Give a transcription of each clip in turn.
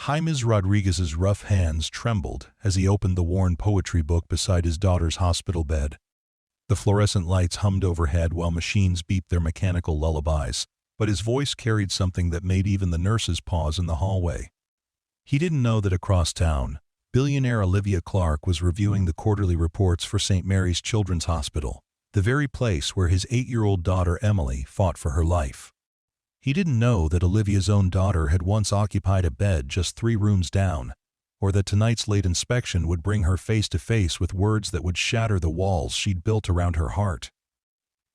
Jaime Rodriguez's rough hands trembled as he opened the worn poetry book beside his daughter's hospital bed. The fluorescent lights hummed overhead while machines beeped their mechanical lullabies, but his voice carried something that made even the nurses pause in the hallway. He didn't know that across town, billionaire Olivia Clarke was reviewing the quarterly reports for St. Mary's Children's Hospital, the very place where his 8-year-old daughter Emily fought for her life. He didn't know that Olivia's own daughter had once occupied a bed just 3 rooms down, or that tonight's late inspection would bring her face to face with words that would shatter the walls she'd built around her heart.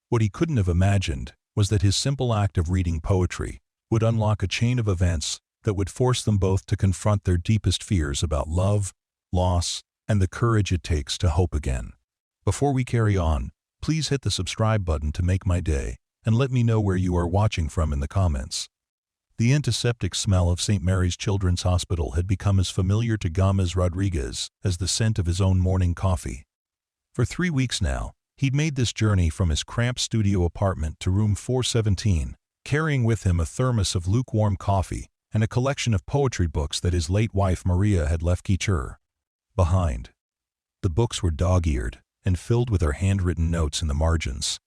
What he couldn't have imagined was that his simple act of reading poetry would unlock a chain of events that would force them both to confront their deepest fears about love, loss, and the courage it takes to hope again. Before we carry on, please hit the subscribe button to make my day, and let me know where you are watching from in the comments. The antiseptic smell of St. Mary's Children's Hospital had become as familiar to Jaime Rodriguez as the scent of his own morning coffee. For 3 weeks now, he'd made this journey from his cramped studio apartment to room 417, carrying with him a thermos of lukewarm coffee and a collection of poetry books that his late wife Maria had left behind. The books were dog-eared and filled with her handwritten notes in the margins.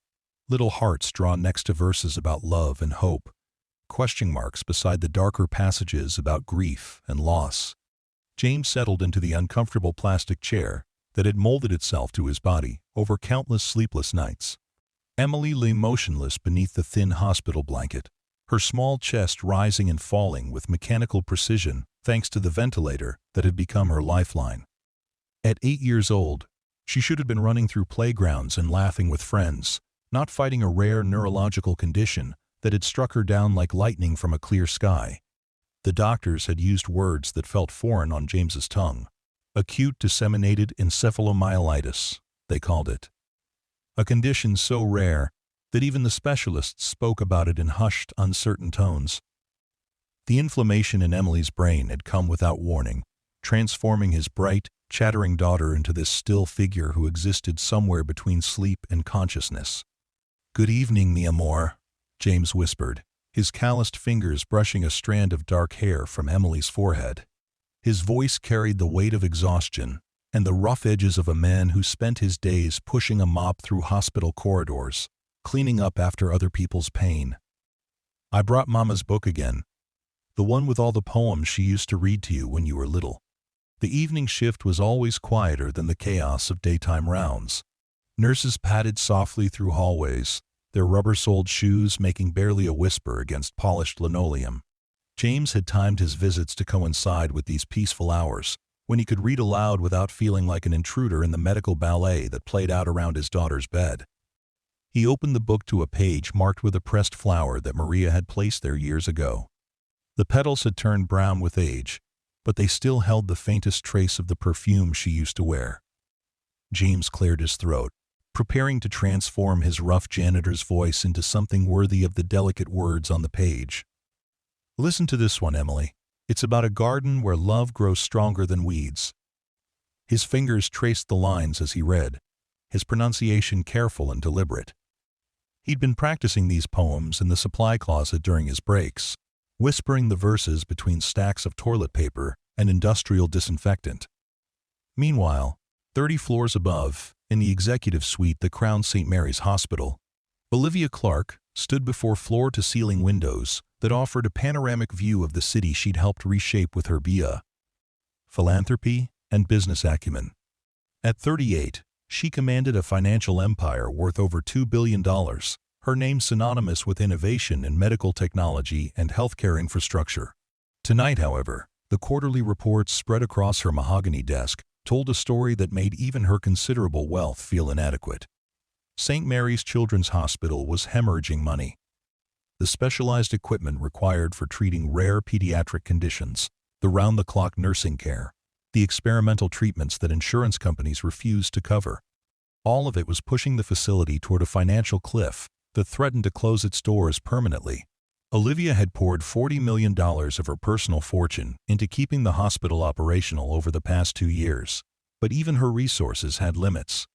Little hearts drawn next to verses about love and hope, question marks beside the darker passages about grief and loss. James settled into the uncomfortable plastic chair that had molded itself to his body over countless sleepless nights. Emily lay motionless beneath the thin hospital blanket, her small chest rising and falling with mechanical precision thanks to the ventilator that had become her lifeline. At 8 years old, she should have been running through playgrounds and laughing with friends, not fighting a rare neurological condition that had struck her down like lightning from a clear sky. The doctors had used words that felt foreign on James's tongue. Acute disseminated encephalomyelitis, they called it. A condition so rare that even the specialists spoke about it in hushed, uncertain tones. The inflammation in Emily's brain had come without warning, transforming his bright, chattering daughter into this still figure who existed somewhere between sleep and consciousness. "Good evening, mi amor," James whispered, his calloused fingers brushing a strand of dark hair from Emily's forehead. His voice carried the weight of exhaustion and the rough edges of a man who spent his days pushing a mop through hospital corridors, cleaning up after other people's pain. "I brought Mama's book again, the one with all the poems she used to read to you when you were little." The evening shift was always quieter than the chaos of daytime rounds. Nurses padded softly through hallways, their rubber-soled shoes making barely a whisper against polished linoleum. James had timed his visits to coincide with these peaceful hours, when he could read aloud without feeling like an intruder in the medical ballet that played out around his daughter's bed. He opened the book to a page marked with a pressed flower that Maria had placed there years ago. The petals had turned brown with age, but they still held the faintest trace of the perfume she used to wear. James cleared his throat, preparing to transform his rough janitor's voice into something worthy of the delicate words on the page. "Listen to this one, Emily. It's about a garden where love grows stronger than weeds." His fingers traced the lines as he read, his pronunciation careful and deliberate. He'd been practicing these poems in the supply closet during his breaks, whispering the verses between stacks of toilet paper and industrial disinfectant. Meanwhile, 30 floors above, in the executive suite that crowned St. Mary's Hospital, Olivia Clarke stood before floor-to-ceiling windows that offered a panoramic view of the city she'd helped reshape with her philanthropy and business acumen. At 38, she commanded a financial empire worth over $2 billion, her name synonymous with innovation in medical technology and healthcare infrastructure. Tonight, however, the quarterly reports spread across her mahogany desk told a story that made even her considerable wealth feel inadequate. St. Mary's Children's Hospital was hemorrhaging money. The specialized equipment required for treating rare pediatric conditions, the round-the-clock nursing care, the experimental treatments that insurance companies refused to cover. All of it was pushing the facility toward a financial cliff that threatened to close its doors permanently. Olivia had poured $40 million of her personal fortune into keeping the hospital operational over the past 2 years, but even her resources had limits.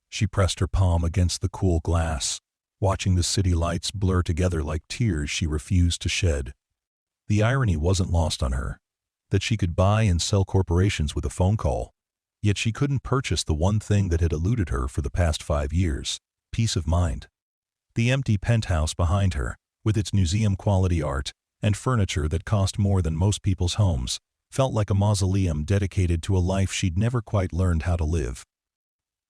She pressed her palm against the cool glass, watching the city lights blur together like tears she refused to shed. The irony wasn't lost on her. that she could buy and sell corporations with a phone call. Yet she couldn't purchase the one thing that had eluded her for the past 5 years: peace of mind. The empty penthouse behind her, with its museum-quality art and furniture that cost more than most people's homes, felt like a mausoleum dedicated to a life she'd never quite learned how to live.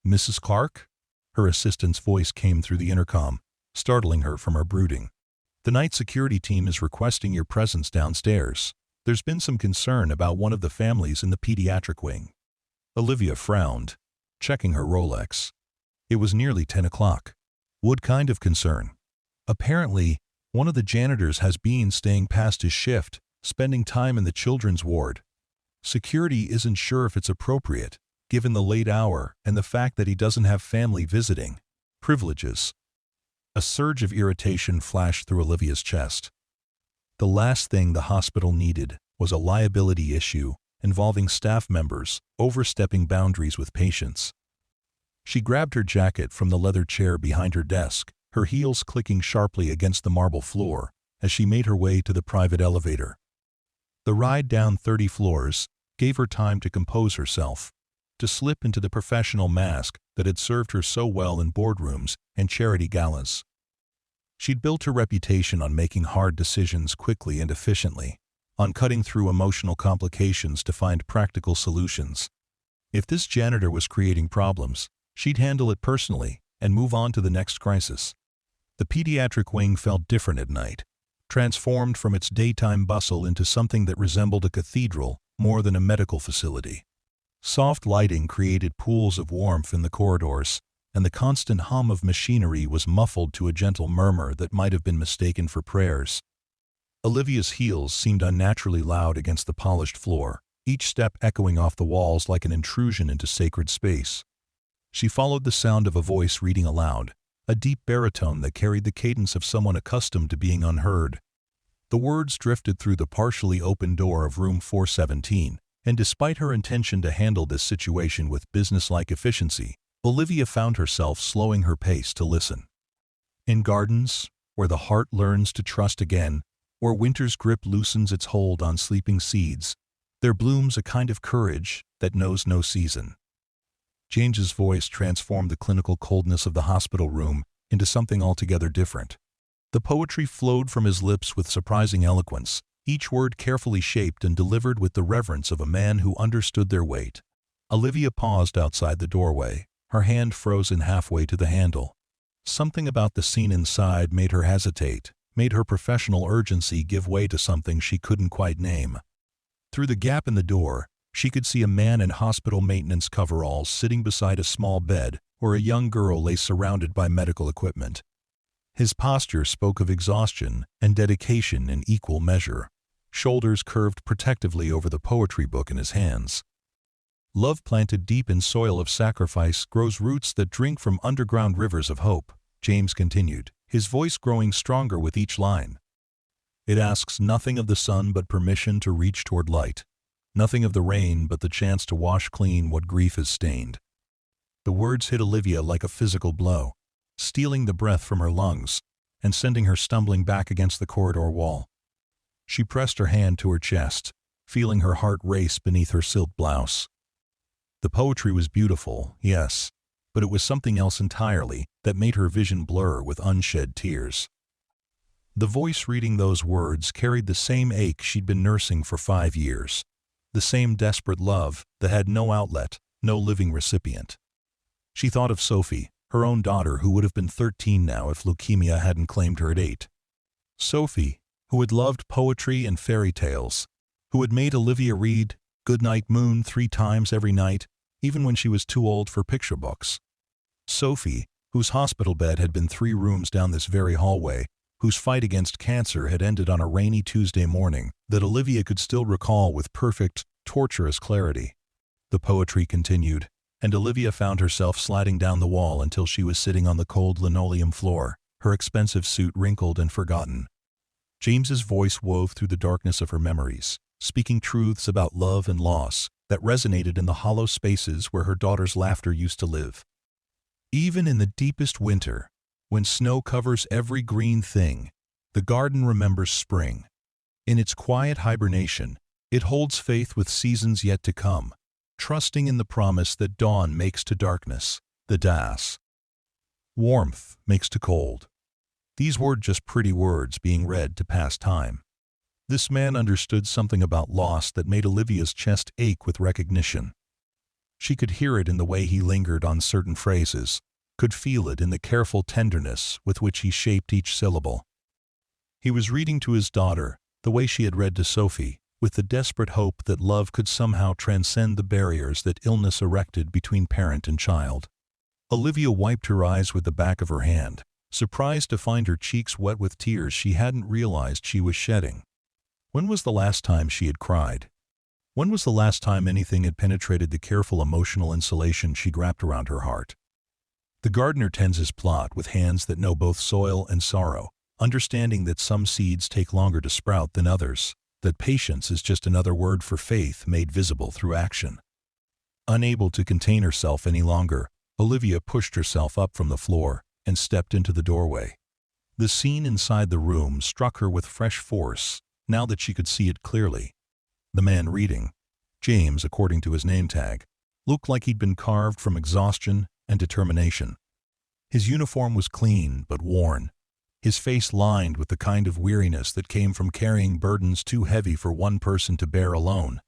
"Mrs. Clarke?" Her assistant's voice came through the intercom, startling her from her brooding. "The night security team is requesting your presence downstairs. There's been some concern about one of the families in the pediatric wing." Olivia frowned, checking her Rolex. It was nearly 10 o'clock. What kind of concern? Apparently, one of the janitors has been staying past his shift, spending time in the children's ward. Security isn't sure if it's appropriate, given the late hour and the fact that he doesn't have family visiting. Privileges. A surge of irritation flashed through Olivia's chest. The last thing the hospital needed was a liability issue involving staff members overstepping boundaries with patients. She grabbed her jacket from the leather chair behind her desk, her heels clicking sharply against the marble floor as she made her way to the private elevator. The ride down 30 floors gave her time to compose herself, to slip into the professional mask that had served her so well in boardrooms and charity galas. She'd built her reputation on making hard decisions quickly and efficiently, on cutting through emotional complications to find practical solutions. If this janitor was creating problems, she'd handle it personally and move on to the next crisis. The pediatric wing felt different at night, transformed from its daytime bustle into something that resembled a cathedral more than a medical facility. Soft lighting created pools of warmth in the corridors, and the constant hum of machinery was muffled to a gentle murmur that might have been mistaken for prayers. Olivia's heels seemed unnaturally loud against the polished floor, each step echoing off the walls like an intrusion into sacred space. She followed the sound of a voice reading aloud, a deep baritone that carried the cadence of someone accustomed to being unheard. The words drifted through the partially open door of room 417, and despite her intention to handle this situation with businesslike efficiency, Olivia found herself slowing her pace to listen. "In gardens, where the heart learns to trust again, where winter's grip loosens its hold on sleeping seeds, there blooms a kind of courage that knows no season." James's voice transformed the clinical coldness of the hospital room into something altogether different. The poetry flowed from his lips with surprising eloquence, each word carefully shaped and delivered with the reverence of a man who understood their weight. Olivia paused outside the doorway, her hand frozen halfway to the handle. Something about the scene inside made her hesitate, made her professional urgency give way to something she couldn't quite name. Through the gap in the door, she could see a man in hospital maintenance coveralls sitting beside a small bed where a young girl lay surrounded by medical equipment. His posture spoke of exhaustion and dedication in equal measure, shoulders curved protectively over the poetry book in his hands. "Love planted deep in soil of sacrifice grows roots that drink from underground rivers of hope," James continued, his voice growing stronger with each line. "It asks nothing of the sun but permission to reach toward light, nothing of the rain but the chance to wash clean what grief has stained." The words hit Olivia like a physical blow, stealing the breath from her lungs and sending her stumbling back against the corridor wall. She pressed her hand to her chest, feeling her heart race beneath her silk blouse. The poetry was beautiful, yes, but it was something else entirely that made her vision blur with unshed tears. The voice reading those words carried the same ache she'd been nursing for 5 years, the same desperate love that had no outlet, no living recipient. She thought of Sophie, her own daughter who would have been 13 now if leukemia hadn't claimed her at 8. Sophie, who had loved poetry and fairy tales, who had made Olivia read "Goodnight Moon" 3 times every night, even when she was too old for picture books. Sophie, whose hospital bed had been 3 rooms down this very hallway, whose fight against cancer had ended on a rainy Tuesday morning that Olivia could still recall with perfect, torturous clarity. The poetry continued, and Olivia found herself sliding down the wall until she was sitting on the cold linoleum floor, her expensive suit wrinkled and forgotten. James's voice wove through the darkness of her memories, speaking truths about love and loss that resonated in the hollow spaces where her daughter's laughter used to live. Even in the deepest winter, when snow covers every green thing, the garden remembers spring. In its quiet hibernation, It holds faith with seasons yet to come, trusting in the promise that dawn makes to darkness, the das. Warmth makes to cold. These weren't just pretty words being read to pass time. This man understood something about loss that made Olivia's chest ache with recognition. She could hear it in the way he lingered on certain phrases, could feel it in the careful tenderness with which he shaped each syllable. He was reading to his daughter, the way she had read to Sophie, with the desperate hope that love could somehow transcend the barriers that illness erected between parent and child. Olivia wiped her eyes with the back of her hand, surprised to find her cheeks wet with tears she hadn't realized she was shedding. When was the last time she had cried? When was the last time anything had penetrated the careful emotional insulation she'd wrapped around her heart? The gardener tends his plot with hands that know both soil and sorrow, understanding that some seeds take longer to sprout than others, that patience is just another word for faith made visible through action. Unable to contain herself any longer, Olivia pushed herself up from the floor and stepped into the doorway. The scene inside the room struck her with fresh force, now that she could see it clearly. The man reading, James according to his name tag, looked like he'd been carved from exhaustion and determination. His uniform was clean but worn, his face lined with the kind of weariness that came from carrying burdens too heavy for one person to bear alone.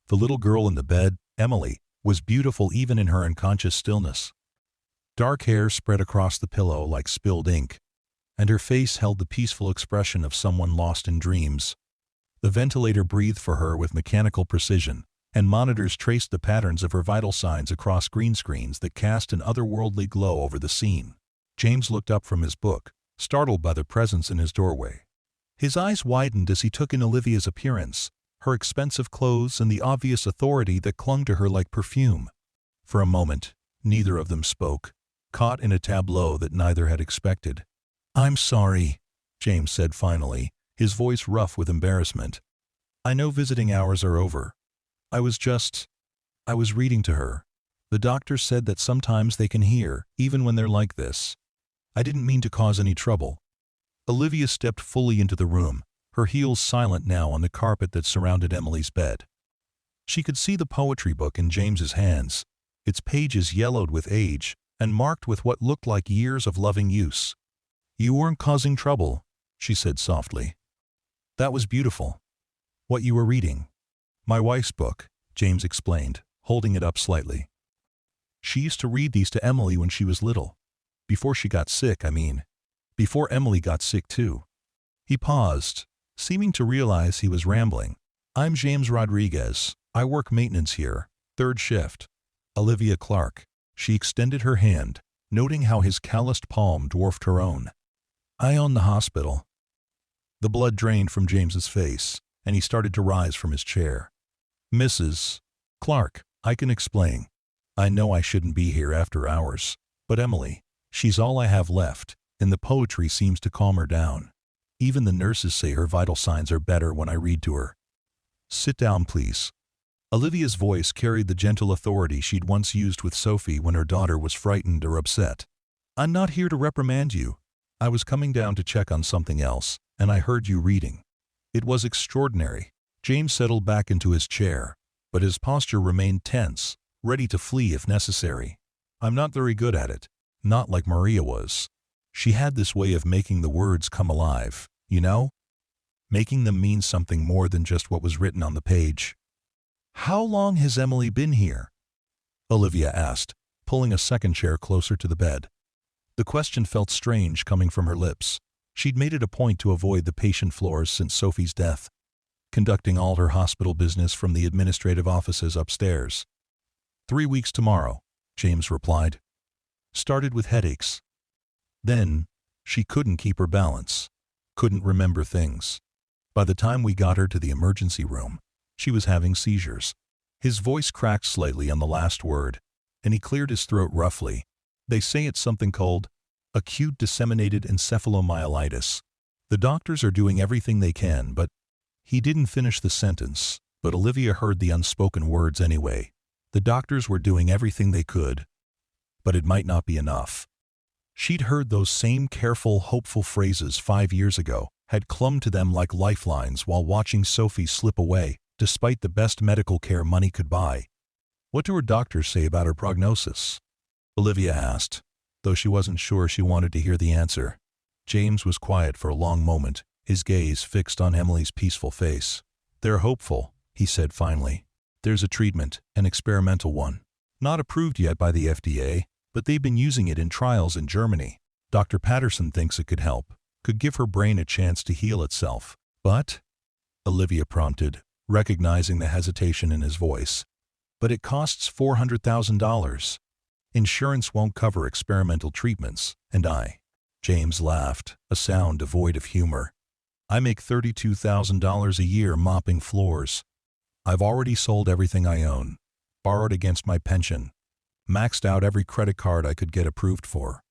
The little girl in the bed, Emily, was beautiful even in her unconscious stillness. Dark hair spread across the pillow like spilled ink, and her face held the peaceful expression of someone lost in dreams. The ventilator breathed for her with mechanical precision, and monitors traced the patterns of her vital signs across green screens that cast an otherworldly glow over the scene. James looked up from his book, startled by the presence in his doorway. His eyes widened as he took in Olivia's appearance, her expensive clothes and the obvious authority that clung to her like perfume. For a moment, neither of them spoke, caught in a tableau that neither had expected. "I'm sorry," James said finally, his voice rough with embarrassment. "I know visiting hours are over. I was reading to her. The doctor said that sometimes they can hear, even when they're like this. I didn't mean to cause any trouble." Olivia stepped fully into the room, her heels silent now on the carpet that surrounded Emily's bed. She could see the poetry book in James's hands, its pages yellowed with age and marked with what looked like years of loving use. "You weren't causing trouble," she said softly. "That was beautiful. What you were reading." "My wife's book," James explained, holding it up slightly. "She used to read these to Emily when she was little. Before she got sick, I mean. Before Emily got sick too." He paused, seeming to realize he was rambling. "I'm James Rodriguez. I work maintenance here, third shift. Olivia Clarke." She extended her hand, noting how his calloused palm dwarfed her own. "I own the hospital." The blood drained from James's face, and he started to rise from his chair. "Mrs. Clarke, I can explain. I know I shouldn't be here after hours, but Emily, she's all I have left, and the poetry seems to calm her down. Even the nurses say her vital signs are better when I read to her. Sit down, please." Olivia's voice carried the gentle authority she'd once used with Sophie when her daughter was frightened or upset. "I'm not here to reprimand you. I was coming down to check on something else, and I heard you reading. It was extraordinary." James settled back into his chair, but his posture remained tense, ready to flee if necessary. "I'm not very good at it. Not like Maria was. She had this way of making the words come alive, you know? Making them mean something more than just what was written on the page." "How long has Emily been here?" Olivia asked, pulling a second chair closer to the bed. The question felt strange coming from her lips. She'd made it a point to avoid the patient floors since Sophie's death, conducting all her hospital business from the administrative offices upstairs. 3 weeks tomorrow," James replied. "Started with headaches. Then, she couldn't keep her balance, couldn't remember things. By the time we got her to the emergency room, she was having seizures." His voice cracked slightly on the last word, and he cleared his throat roughly. "They say it's something called acute disseminated encephalomyelitis. The doctors are doing everything they can, but—" He didn't finish the sentence, but Olivia heard the unspoken words anyway. The doctors were doing everything they could, but it might not be enough. She'd heard those same careful, hopeful phrases 5 years ago, had clung to them like lifelines while watching Sophie slip away, despite the best medical care money could buy. What do her doctors say about her prognosis? Olivia asked, though she wasn't sure she wanted to hear the answer. James was quiet for a long moment, his gaze fixed on Emily's peaceful face. They're hopeful, he said finally. There's a treatment, an experimental one. Not approved yet by the FDA, but they've been using it in trials in Germany. Dr. Patterson thinks it could help, could give her brain a chance to heal itself. But, Olivia prompted, recognizing the hesitation in his voice. But it costs $400,000. Insurance won't cover experimental treatments, and James laughed, a sound devoid of humor. I make $32,000 a year mopping floors. I've already sold everything I own, borrowed against my pension, maxed out every credit card I could get approved for.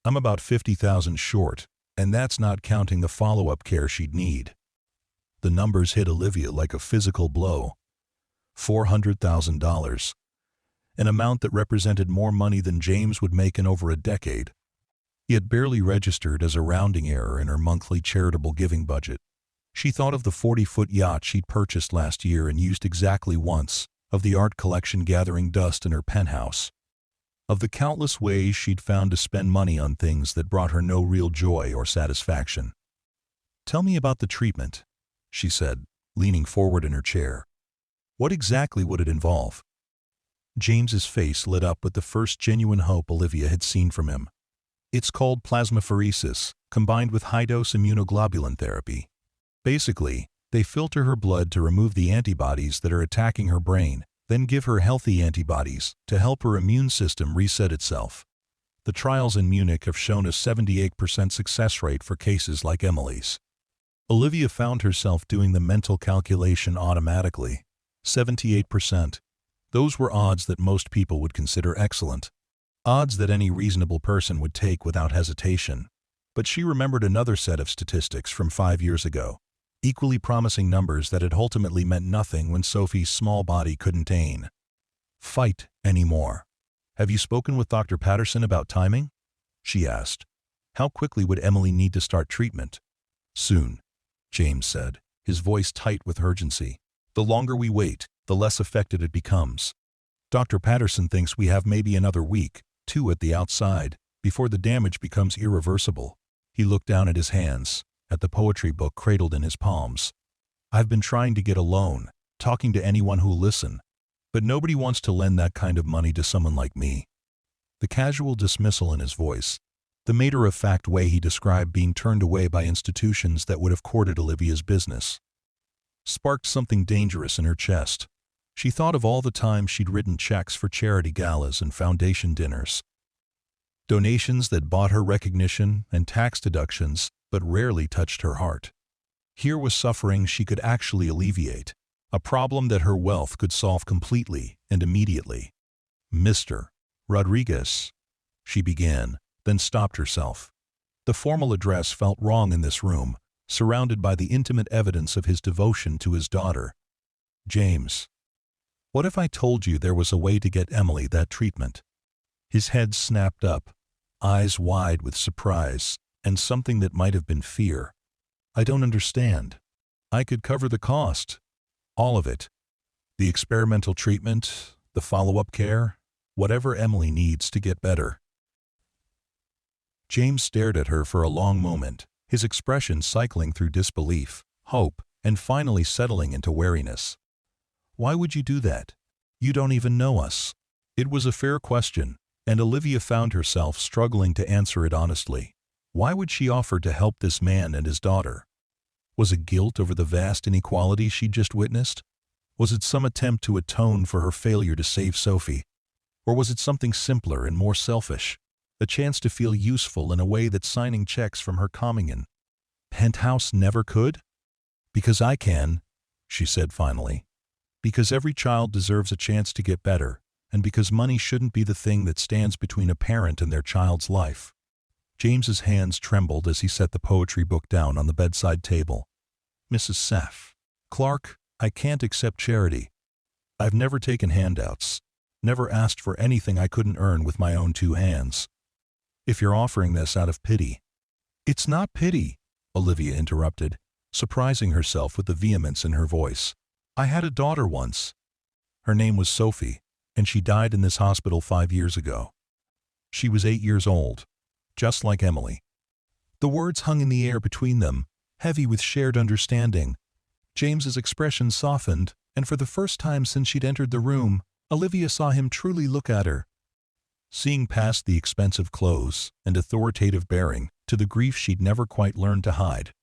I'm about $50,000 short, and that's not counting the follow-up care she'd need. The numbers hit Olivia like a physical blow. $400,000. An amount that represented more money than James would make in over a decade. He had barely registered as a rounding error in her monthly charitable giving budget. She thought of the 40-foot yacht she'd purchased last year and used exactly once, of the art collection gathering dust in her penthouse, of the countless ways she'd found to spend money on things that brought her no real joy or satisfaction. Tell me about the treatment, she said, leaning forward in her chair. What exactly would it involve? James's face lit up with the first genuine hope Olivia had seen from him. It's called plasmapheresis, combined with high-dose immunoglobulin therapy. Basically, they filter her blood to remove the antibodies that are attacking her brain, then give her healthy antibodies to help her immune system reset itself. The trials in Munich have shown a 78% success rate for cases like Emily's. Olivia found herself doing the mental calculation automatically. 78%. Those were odds that most people would consider excellent. Odds that any reasonable person would take without hesitation. But she remembered another set of statistics from 5 years ago. Equally promising numbers that had ultimately meant nothing when Sophie's small body couldn't fight anymore. Have you spoken with Dr. Patterson about timing? She asked. How quickly would Emily need to start treatment? Soon, James said, his voice tight with urgency. The longer we wait, the less affected it becomes. Dr. Patterson thinks we have maybe another week, 2 at the outside, before the damage becomes irreversible. He looked down at his hands, at the poetry book cradled in his palms. I've been trying to get a loan, talking to anyone who'll listen, but nobody wants to lend that kind of money to someone like me. The casual dismissal in his voice, the matter-of-fact way he described being turned away by institutions that would have courted Olivia's business, sparked something dangerous in her chest. She thought of all the times she'd written checks for charity galas and foundation dinners. Donations that bought her recognition and tax deductions, but rarely touched her heart. Here was suffering she could actually alleviate, a problem that her wealth could solve completely and immediately. Mr. Rodriguez, she began, then stopped herself. The formal address felt wrong in this room, surrounded by the intimate evidence of his devotion to his daughter. James. What if I told you there was a way to get Emily that treatment? His head snapped up, eyes wide with surprise, and something that might have been fear. I don't understand. I could cover the cost. All of it. The experimental treatment, the follow-up care, whatever Emily needs to get better. James stared at her for a long moment, his expression cycling through disbelief, hope, and finally settling into wariness. Why would you do that? You don't even know us. It was a fair question, and Olivia found herself struggling to answer it honestly. Why would she offer to help this man and his daughter? Was it guilt over the vast inequality she'd just witnessed? Was it some attempt to atone for her failure to save Sophie? Or was it something simpler and more selfish? A chance to feel useful in a way that signing checks from her Communion penthouse never could? Because I can, she said finally. Because every child deserves a chance to get better, and because money shouldn't be the thing that stands between a parent and their child's life. James's hands trembled as he set the poetry book down on the bedside table. Mrs. Clarke, I can't accept charity. I've never taken handouts, never asked for anything I couldn't earn with my own 2 hands. If you're offering this out of pity. It's not pity, Olivia interrupted, surprising herself with the vehemence in her voice. I had a daughter once. Her name was Sophie, and she died in this hospital 5 years ago. She was 8 years old, just like Emily. The words hung in the air between them, heavy with shared understanding. James's expression softened, and for the first time since she'd entered the room, Olivia saw him truly look at her. Seeing past the expensive clothes and authoritative bearing to the grief she'd never quite learned to hide.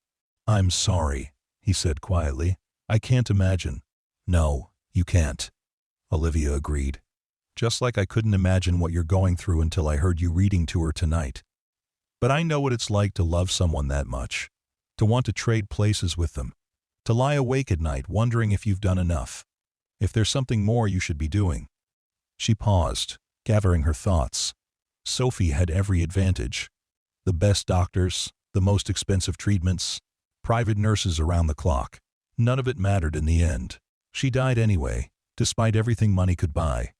"I'm sorry," he said quietly. "I can't imagine." "No, you can't," Olivia agreed. "Just like I couldn't imagine what you're going through until I heard you reading to her tonight. But I know what it's like to love someone that much, to want to trade places with them, to lie awake at night wondering if you've done enough, if there's something more you should be doing." She paused, gathering her thoughts. Sophie had every advantage. The best doctors, the most expensive treatments, private nurses around the clock. None of it mattered in the end. She died anyway, despite everything money could buy.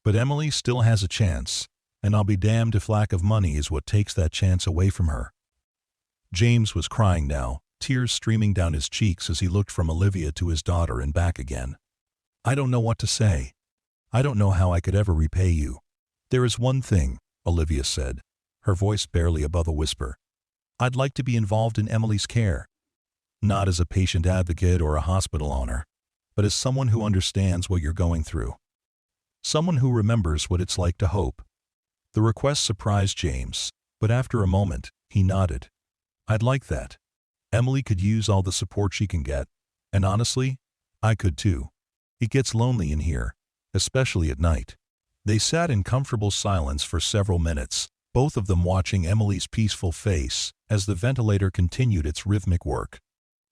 But Emily still has a chance, and I'll be damned if lack of money is what takes that chance away from her. James was crying now, tears streaming down his cheeks as he looked from Olivia to his daughter and back again. "I don't know what to say. I don't know how I could ever repay you." "There is one thing," Olivia said, her voice barely above a whisper. "I'd like to be involved in Emily's care. Not as a patient advocate or a hospital owner, but as someone who understands what you're going through. Someone who remembers what it's like to hope." The request surprised James, but after a moment, he nodded. "I'd like that. Emily could use all the support she can get, and honestly, I could too. It gets lonely in here, especially at night." They sat in comfortable silence for several minutes, both of them watching Emily's peaceful face as the ventilator continued its rhythmic work.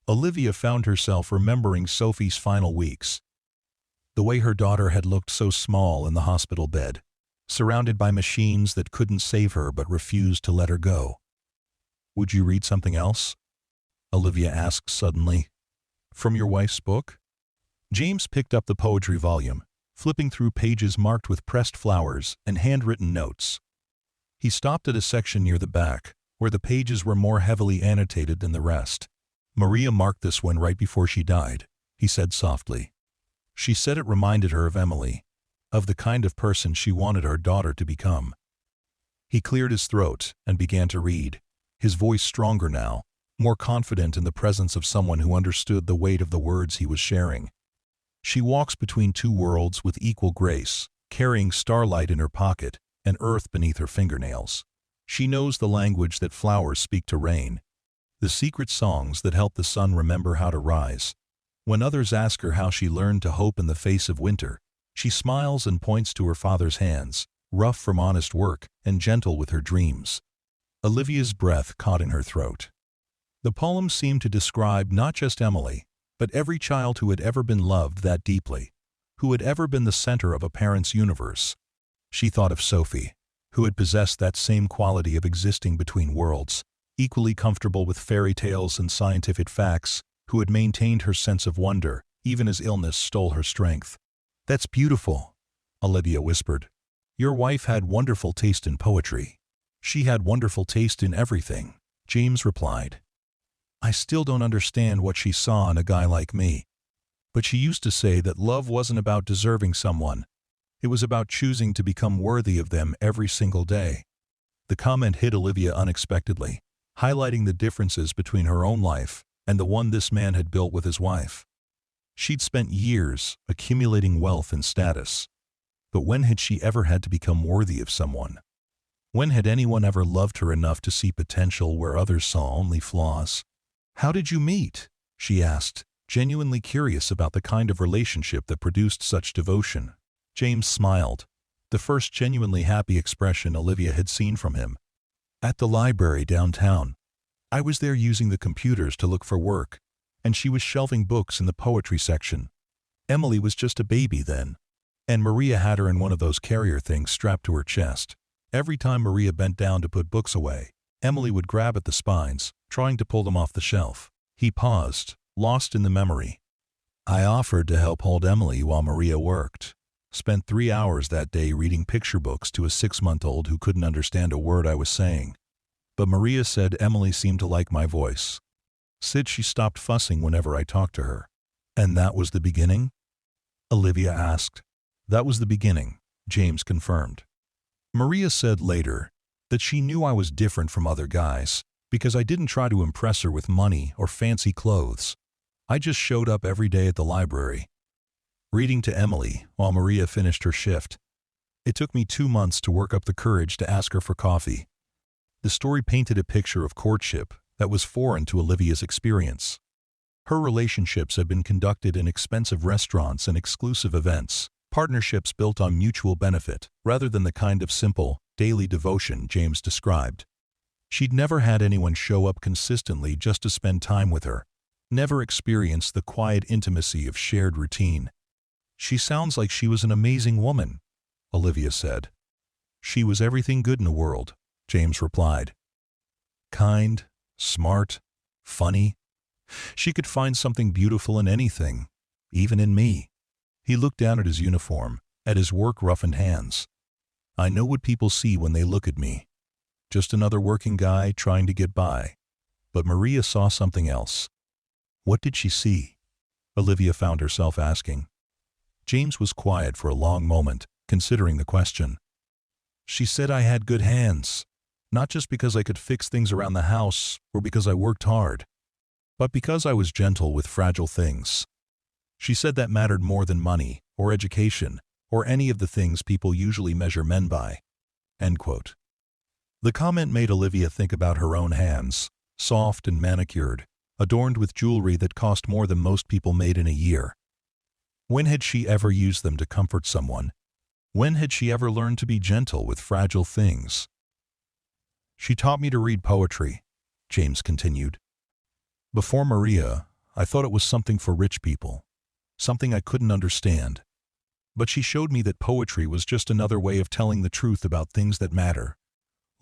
Olivia found herself remembering Sophie's final weeks. The way her daughter had looked so small in the hospital bed, surrounded by machines that couldn't save her but refused to let her go. "Would you read something else?" Olivia asked suddenly. "From your wife's book?" James picked up the poetry volume, flipping through pages marked with pressed flowers and handwritten notes. He stopped at a section near the back, where the pages were more heavily annotated than the rest. "Maria marked this one right before she died," he said softly. "She said it reminded her of Emily, of the kind of person she wanted her daughter to become." He cleared his throat and began to read, his voice stronger now, more confident in the presence of someone who understood the weight of the words he was sharing. "She walks between two worlds with equal grace, carrying starlight in her pocket and earth beneath her fingernails. She knows the language that flowers speak to rain, the secret songs that help the sun remember how to rise. When others ask her how she learned to hope in the face of winter, she smiles and points to her father's hands, rough from honest work and gentle with her dreams." Olivia's breath caught in her throat. The poem seemed to describe not just Emily, but every child who had ever been loved that deeply, who had ever been the center of a parent's universe. She thought of Sophie, who had possessed that same quality of existing between worlds, equally comfortable with fairy tales and scientific facts, who had maintained her sense of wonder, even as illness stole her strength. "That's beautiful," Olivia whispered. "Your wife had wonderful taste in poetry." "She had wonderful taste in everything," James replied. "I still don't understand what she saw in a guy like me. But she used to say that love wasn't about deserving someone. It was about choosing to become worthy of them every single day." The comment hit Olivia unexpectedly, highlighting the differences between her own life and the one this man had built with his wife. She'd spent years accumulating wealth and status. But when had she ever had to become worthy of someone? When had anyone ever loved her enough to see potential where others saw only flaws? "How did you meet?" she asked, genuinely curious about the kind of relationship that produced such devotion. James smiled, the first genuinely happy expression Olivia had seen from him. "At the library downtown. I was there using the computers to look for work, and she was shelving books in the poetry section. Emily was just a baby then, and Maria had her in one of those carrier things strapped to her chest. Every time Maria bent down to put books away, Emily would grab at the spines, trying to pull them off the shelf." He paused, lost in the memory. "I offered to help hold Emily while Maria worked. Spent 3 hours that day reading picture books to a 6-month-old who couldn't understand a word I was saying. But Maria said Emily seemed to like my voice. Said she stopped fussing whenever I talked to her. "And that was the beginning?" Olivia asked. "That was the beginning," James confirmed. Maria said later that she knew I was different from other guys because I didn't try to impress her with money or fancy clothes. I just showed up every day at the library, reading to Emily while Maria finished her shift. It took me 2 months to work up the courage to ask her for coffee. The story painted a picture of courtship that was foreign to Olivia's experience. Her relationships had been conducted in expensive restaurants and exclusive events, partnerships built on mutual benefit, rather than the kind of simple, daily devotion James described. She'd never had anyone show up consistently just to spend time with her, never experienced the quiet intimacy of shared routine. "She sounds like she was an amazing woman," Olivia said. "She was everything good in the world," James replied. "Kind, smart, funny. She could find something beautiful in anything, even in me." He looked down at his uniform, at his work-roughened hands. "I know what people see when they look at me. Just another working guy trying to get by." But Maria saw something else. What did she see? Olivia found herself asking. James was quiet for a long moment, considering the question. "She said I had good hands, not just because I could fix things around the house or because I worked hard, but because I was gentle with fragile things. She said that mattered more than money or education or any of the things people usually measure men by." End quote. The comment made Olivia think about her own hands, soft and manicured, adorned with jewelry that cost more than most people made in a year. When had she ever used them to comfort someone? When had she ever learned to be gentle with fragile things? "She taught me to read poetry," James continued. "Before Maria, I thought it was something for rich people, something I couldn't understand. But she showed me that poetry was just another way of telling the truth about things that matter.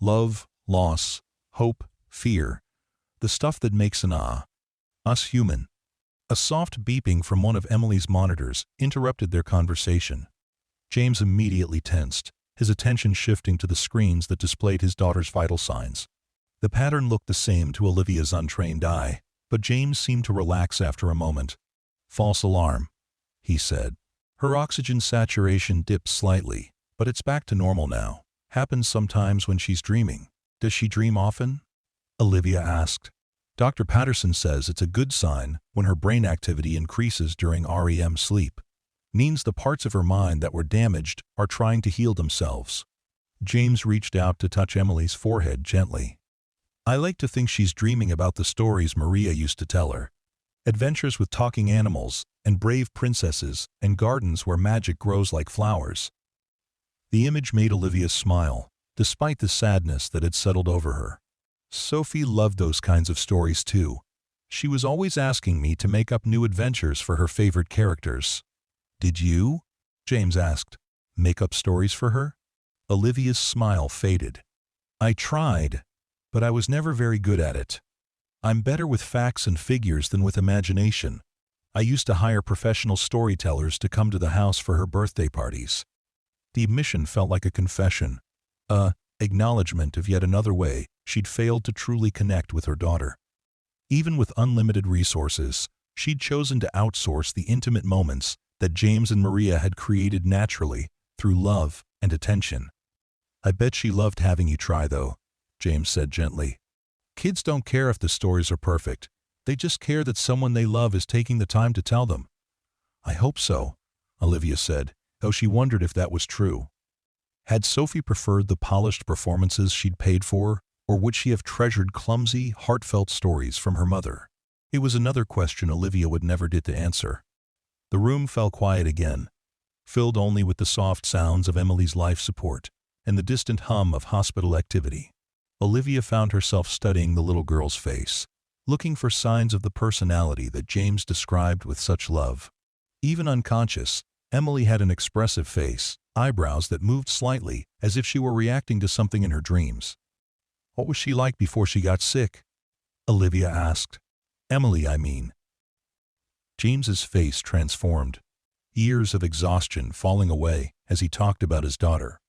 Love, loss, hope, fear, the stuff that makes us human." A soft beeping from one of Emily's monitors interrupted their conversation. James immediately tensed, his attention shifting to the screens that displayed his daughter's vital signs. The pattern looked the same to Olivia's untrained eye, but James seemed to relax after a moment. "False alarm," he said. "Her oxygen saturation dipped slightly, but it's back to normal now. Happens sometimes when she's dreaming." "Does she dream often?" Olivia asked. "Dr. Patterson says it's a good sign when her brain activity increases during REM sleep. Means the parts of her mind that were damaged are trying to heal themselves." James reached out to touch Emily's forehead gently. "I like to think she's dreaming about the stories Maria used to tell her. Adventures with talking animals and brave princesses and gardens where magic grows like flowers." The image made Olivia smile, despite the sadness that had settled over her. Sophie loved those kinds of stories too. She was always asking me to make up new adventures for her favorite characters. "Did you?" James asked. "Make up stories for her?" Olivia's smile faded. "I tried, but I was never very good at it. I'm better with facts and figures than with imagination. I used to hire professional storytellers to come to the house for her birthday parties." The admission felt like a confession, a acknowledgement of yet another way she'd failed to truly connect with her daughter. Even with unlimited resources, she'd chosen to outsource the intimate moments that James and Maria had created naturally through love and attention. "I bet she loved having you try, though," James said gently. "Kids don't care if the stories are perfect. They just care that someone they love is taking the time to tell them." "I hope so," Olivia said, though she wondered if that was true. Had Sophie preferred the polished performances she'd paid for, or would she have treasured clumsy, heartfelt stories from her mother? It was another question Olivia would never get to answer. The room fell quiet again, filled only with the soft sounds of Emily's life support and the distant hum of hospital activity. Olivia found herself studying the little girl's face, looking for signs of the personality that James described with such love. Even unconscious, Emily had an expressive face, eyebrows that moved slightly as if she were reacting to something in her dreams. "What was she like before she got sick?" Olivia asked. "Emily, I mean." James's face transformed, years of exhaustion falling away as he talked about his daughter.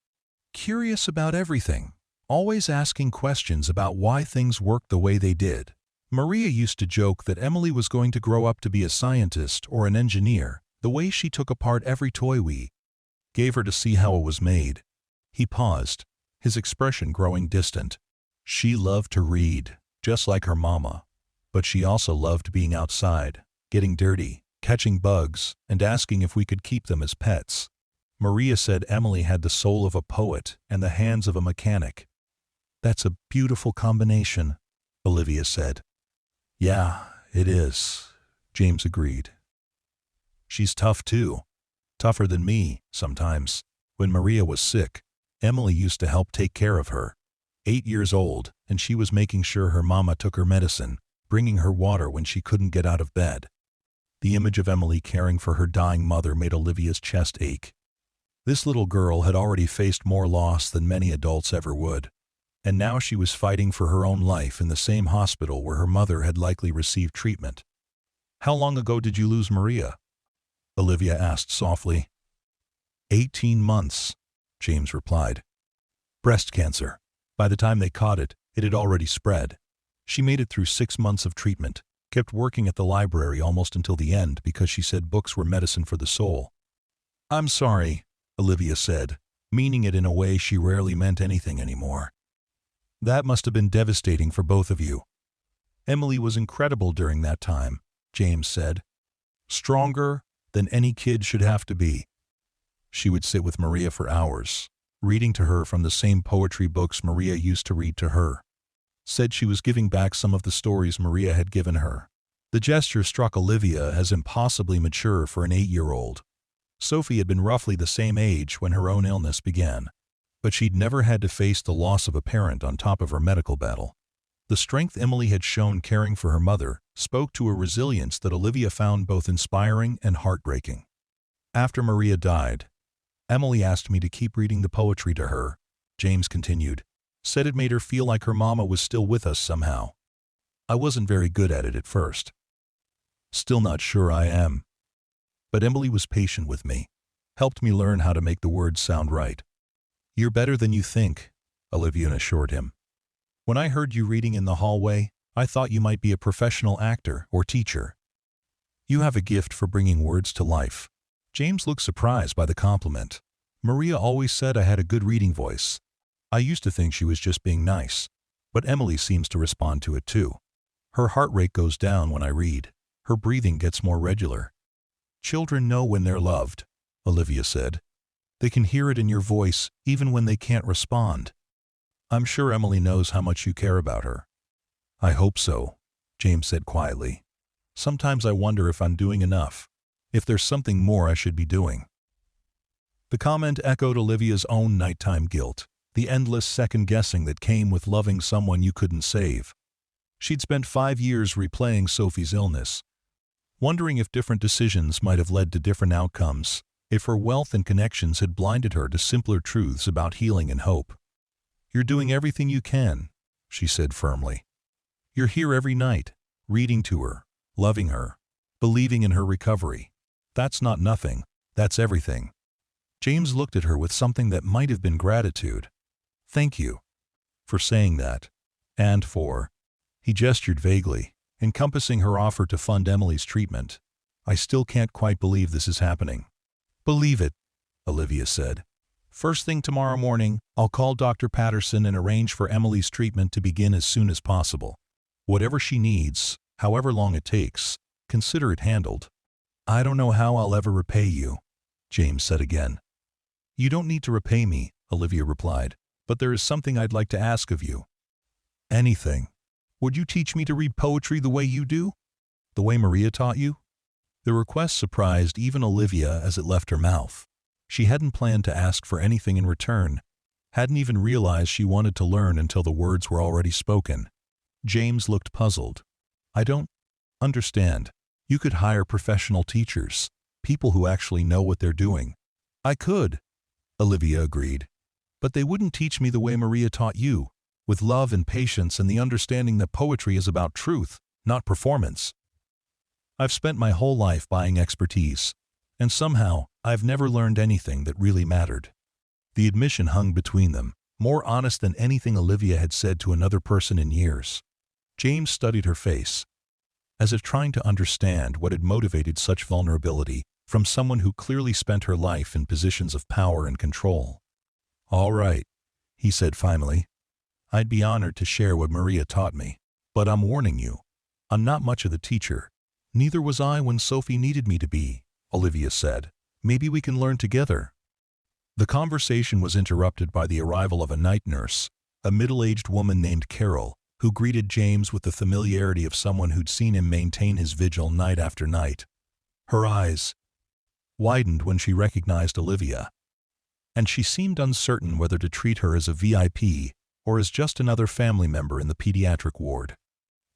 "Curious about everything, always asking questions about why things worked the way they did. Maria used to joke that Emily was going to grow up to be a scientist or an engineer, the way she took apart every toy we gave her to see how it was made. He paused, his expression growing distant. She loved to read, just like her mama. But she also loved being outside, getting dirty, catching bugs, and asking if we could keep them as pets. Maria said Emily had the soul of a poet and the hands of a mechanic. That's a beautiful combination, Olivia said. Yeah, it is, James agreed. She's tough too. Tougher than me, sometimes. When Maria was sick, Emily used to help take care of her. 8 years old, and she was making sure her mama took her medicine, bringing her water when she couldn't get out of bed. The image of Emily caring for her dying mother made Olivia's chest ache. This little girl had already faced more loss than many adults ever would. And now she was fighting for her own life in the same hospital where her mother had likely received treatment. How long ago did you lose Maria? Olivia asked softly. 18 months, James replied. Breast cancer. By the time they caught it, it had already spread. She made it through 6 months of treatment, kept working at the library almost until the end because she said books were medicine for the soul. I'm sorry, Olivia said, meaning it in a way she rarely meant anything anymore. That must have been devastating for both of you. Emily was incredible during that time, James said. Stronger than any kid should have to be. She would sit with Maria for hours, reading to her from the same poetry books Maria used to read to her. Said she was giving back some of the stories Maria had given her. The gesture struck Olivia as impossibly mature for an 8-year-old. Sophie had been roughly the same age when her own illness began. But she'd never had to face the loss of a parent on top of her medical battle. The strength Emily had shown caring for her mother spoke to a resilience that Olivia found both inspiring and heartbreaking. After Maria died, Emily asked me to keep reading the poetry to her, James continued. Said it made her feel like her mama was still with us somehow. I wasn't very good at it at first. Still not sure I am. But Emily was patient with me, helped me learn how to make the words sound right. You're better than you think, Olivia assured him. When I heard you reading in the hallway, I thought you might be a professional actor or teacher. You have a gift for bringing words to life. James looked surprised by the compliment. Maria always said I had a good reading voice. I used to think she was just being nice, but Emily seems to respond to it too. Her heart rate goes down when I read. Her breathing gets more regular. Children know when they're loved, Olivia said. They can hear it in your voice even when they can't respond. I'm sure Emily knows how much you care about her. I hope so, James said quietly. Sometimes I wonder if I'm doing enough, if there's something more I should be doing. The comment echoed Olivia's own nighttime guilt, the endless second-guessing that came with loving someone you couldn't save. She'd spent 5 years replaying Sophie's illness, wondering if different decisions might have led to different outcomes, if her wealth and connections had blinded her to simpler truths about healing and hope. You're doing everything you can, she said firmly. You're here every night, reading to her, loving her, believing in her recovery. That's not nothing, that's everything. James looked at her with something that might have been gratitude. Thank you for saying that, and for, he gestured vaguely, encompassing her offer to fund Emily's treatment. I still can't quite believe this is happening. Believe it, Olivia said. First thing tomorrow morning, I'll call Dr. Patterson and arrange for Emily's treatment to begin as soon as possible. Whatever she needs, however long it takes, consider it handled. I don't know how I'll ever repay you, James said again. You don't need to repay me, Olivia replied, but there is something I'd like to ask of you. Anything. Would you teach me to read poetry the way you do? The way Maria taught you? The request surprised even Olivia as it left her mouth. She hadn't planned to ask for anything in return, hadn't even realized she wanted to learn until the words were already spoken. James looked puzzled. I don't understand. You could hire professional teachers, people who actually know what they're doing. I could, Olivia agreed. But they wouldn't teach me the way Maria taught you, with love and patience and the understanding that poetry is about truth, not performance. I've spent my whole life buying expertise, and somehow I've never learned anything that really mattered. The admission hung between them, more honest than anything Olivia had said to another person in years. James studied her face, as if trying to understand what had motivated such vulnerability from someone who clearly spent her life in positions of power and control. "All right," he said finally. "I'd be honored to share what Maria taught me. But I'm warning you, I'm not much of the teacher. Neither was I when Sophie needed me to be," Olivia said. "Maybe we can learn together." The conversation was interrupted by the arrival of a night nurse, a middle-aged woman named Carol, who greeted James with the familiarity of someone who'd seen him maintain his vigil night after night. Her eyes widened when she recognized Olivia, and she seemed uncertain whether to treat her as a VIP or as just another family member in the pediatric ward.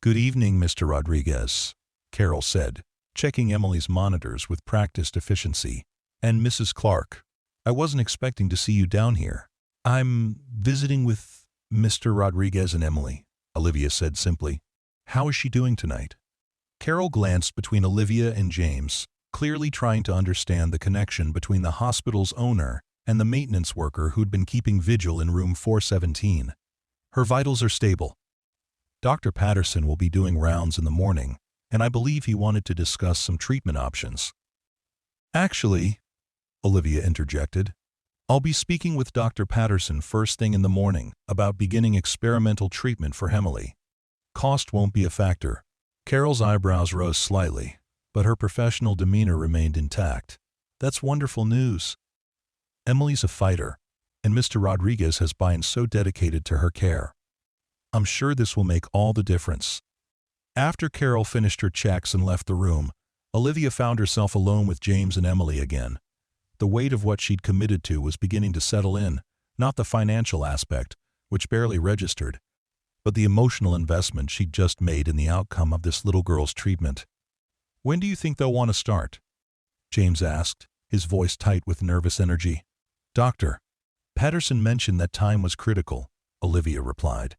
"Good evening, Mr. Rodriguez," Carol said, checking Emily's monitors with practiced efficiency. "And Mrs. Clarke, I wasn't expecting to see you down here." "I'm visiting with Mr. Rodriguez and Emily," Olivia said simply. "How is she doing tonight?" Carol glanced between Olivia and James, clearly trying to understand the connection between the hospital's owner and the maintenance worker who'd been keeping vigil in room 417. "Her vitals are stable. Dr. Patterson will be doing rounds in the morning, and I believe he wanted to discuss some treatment options." "Actually," Olivia interjected, "I'll be speaking with Dr. Patterson first thing in the morning about beginning experimental treatment for Emily. Cost won't be a factor." Carol's eyebrows rose slightly, but her professional demeanor remained intact. "That's wonderful news. Emily's a fighter, and Mr. Rodriguez has been so dedicated to her care. I'm sure this will make all the difference." After Carol finished her checks and left the room, Olivia found herself alone with James and Emily again. The weight of what she'd committed to was beginning to settle in, not the financial aspect, which barely registered, but the emotional investment she'd just made in the outcome of this little girl's treatment. "When do you think they'll want to start?" James asked, his voice tight with nervous energy. "Dr. Patterson mentioned that time was critical," Olivia replied.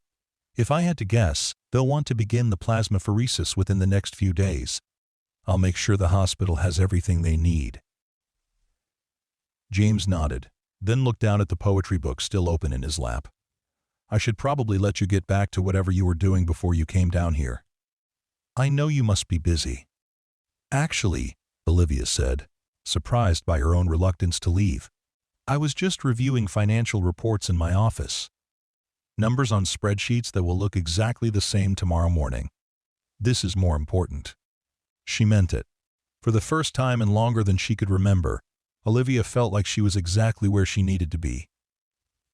"If I had to guess, they'll want to begin the plasmapheresis within the next few days. I'll make sure the hospital has everything they need." James nodded, then looked down at the poetry book still open in his lap. "I should probably let you get back to whatever you were doing before you came down here. I know you must be busy." "Actually," Olivia said, surprised by her own reluctance to leave, "I was just reviewing financial reports in my office. Numbers on spreadsheets that will look exactly the same tomorrow morning. This is more important." She meant it. For the first time in longer than she could remember, Olivia felt like she was exactly where she needed to be,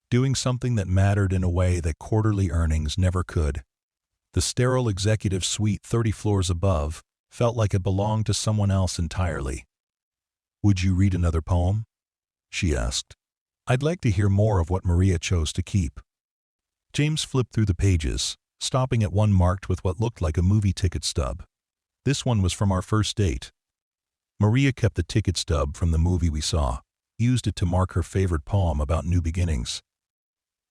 doing something that mattered in a way that quarterly earnings never could. The sterile executive suite 30 floors above felt like it belonged to someone else entirely. "Would you read another poem?" she asked. "I'd like to hear more of what Maria chose to keep." James flipped through the pages, stopping at one marked with what looked like a movie ticket stub. "This one was from our first date. Maria kept the ticket stub from the movie we saw, used it to mark her favorite poem about new beginnings."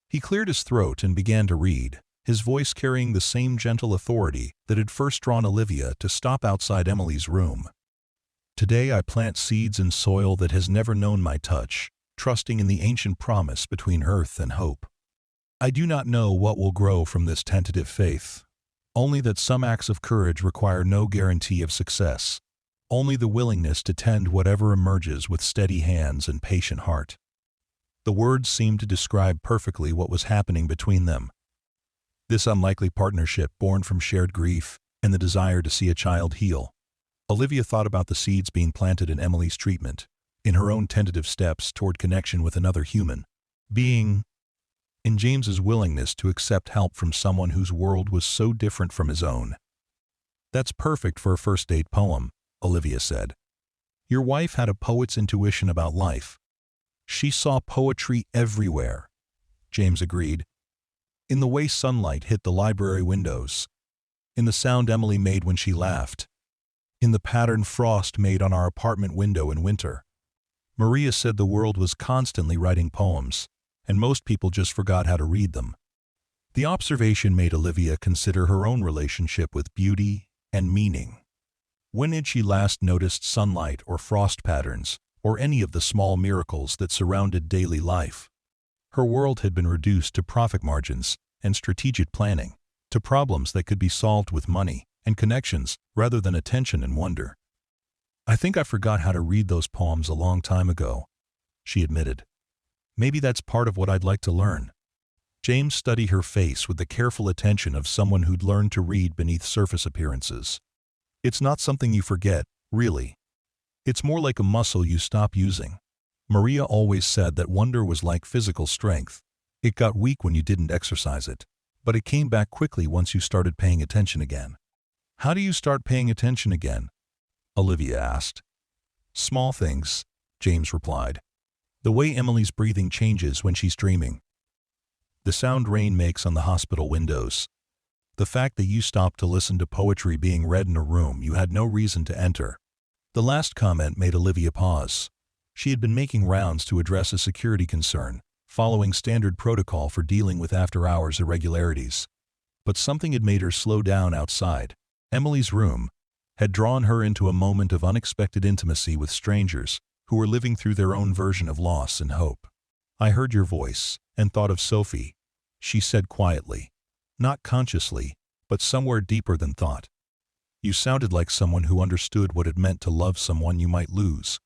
He cleared his throat and began to read, his voice carrying the same gentle authority that had first drawn Olivia to stop outside Emily's room. "Today I plant seeds in soil that has never known my touch, trusting in the ancient promise between earth and hope. I do not know what will grow from this tentative faith, only that some acts of courage require no guarantee of success, only the willingness to tend whatever emerges with steady hands and patient heart." The words seemed to describe perfectly what was happening between them. This unlikely partnership born from shared grief and the desire to see a child heal. Olivia thought about the seeds being planted in Emily's treatment, in her own tentative steps toward connection with another human being, in James's willingness to accept help from someone whose world was so different from his own. "That's perfect for a first date poem," Olivia said. "Your wife had a poet's intuition about life." "She saw poetry everywhere," James agreed. "In the way sunlight hit the library windows, in the sound Emily made when she laughed, in the pattern frost made on our apartment window in winter. Maria said the world was constantly writing poems, and most people just forgot how to read them." The observation made Olivia consider her own relationship with beauty and meaning. When had she last noticed sunlight or frost patterns, or any of the small miracles that surrounded daily life? Her world had been reduced to profit margins and strategic planning. to problems that could be solved with money and connections rather than attention and wonder. "I think I forgot how to read those poems a long time ago," she admitted. "Maybe that's part of what I'd like to learn." James studied her face with the careful attention of someone who'd learned to read beneath surface appearances. "It's not something you forget, really. It's more like a muscle you stop using. Maria always said that wonder was like physical strength. It got weak when you didn't exercise it, but it came back quickly once you started paying attention again." "How do you start paying attention again?" Olivia asked. "Small things," James replied. "The way Emily's breathing changes when she's dreaming. The sound rain makes on the hospital windows. The fact that you stopped to listen to poetry being read in a room you had no reason to enter." The last comment made Olivia pause. She had been making rounds to address a security concern, following standard protocol for dealing with after-hours irregularities. But something had made her slow down outside. Emily's room had drawn her into a moment of unexpected intimacy with strangers who were living through their own version of loss and hope. "I heard your voice and thought of Sophie," she said quietly. Not consciously, but somewhere deeper than thought. "You sounded like someone who understood what it meant to love someone you might lose."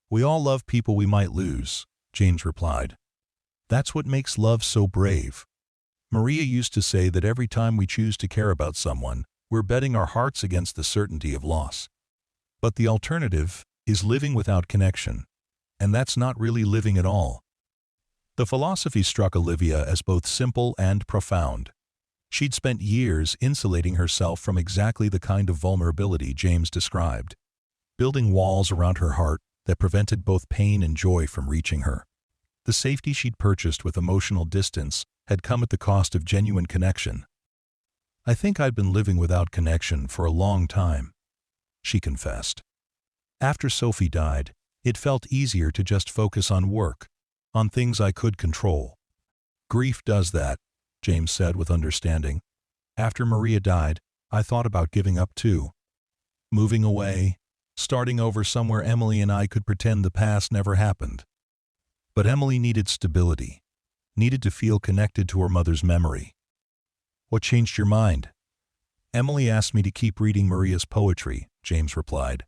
"We all love people we might lose," James replied. "That's what makes love so brave. Maria used to say that every time we choose to care about someone, we're betting our hearts against the certainty of loss. But the alternative is living without connection, and that's not really living at all." The philosophy struck Olivia as both simple and profound. She'd spent years insulating herself from exactly the kind of vulnerability James described, building walls around her heart that prevented both pain and joy from reaching her. The safety she'd purchased with emotional distance had come at the cost of genuine connection. "I think I'd been living without connection for a long time," she confessed. "After Sophie died, it felt easier to just focus on work, on things I could control." "Grief does that," James said with understanding. "After Maria died, I thought about giving up too. Moving away, starting over somewhere Emily and I could pretend the past never happened. But Emily needed stability, needed to feel connected to her mother's memory." "What changed your mind?" "Emily asked me to keep reading Maria's poetry," James replied.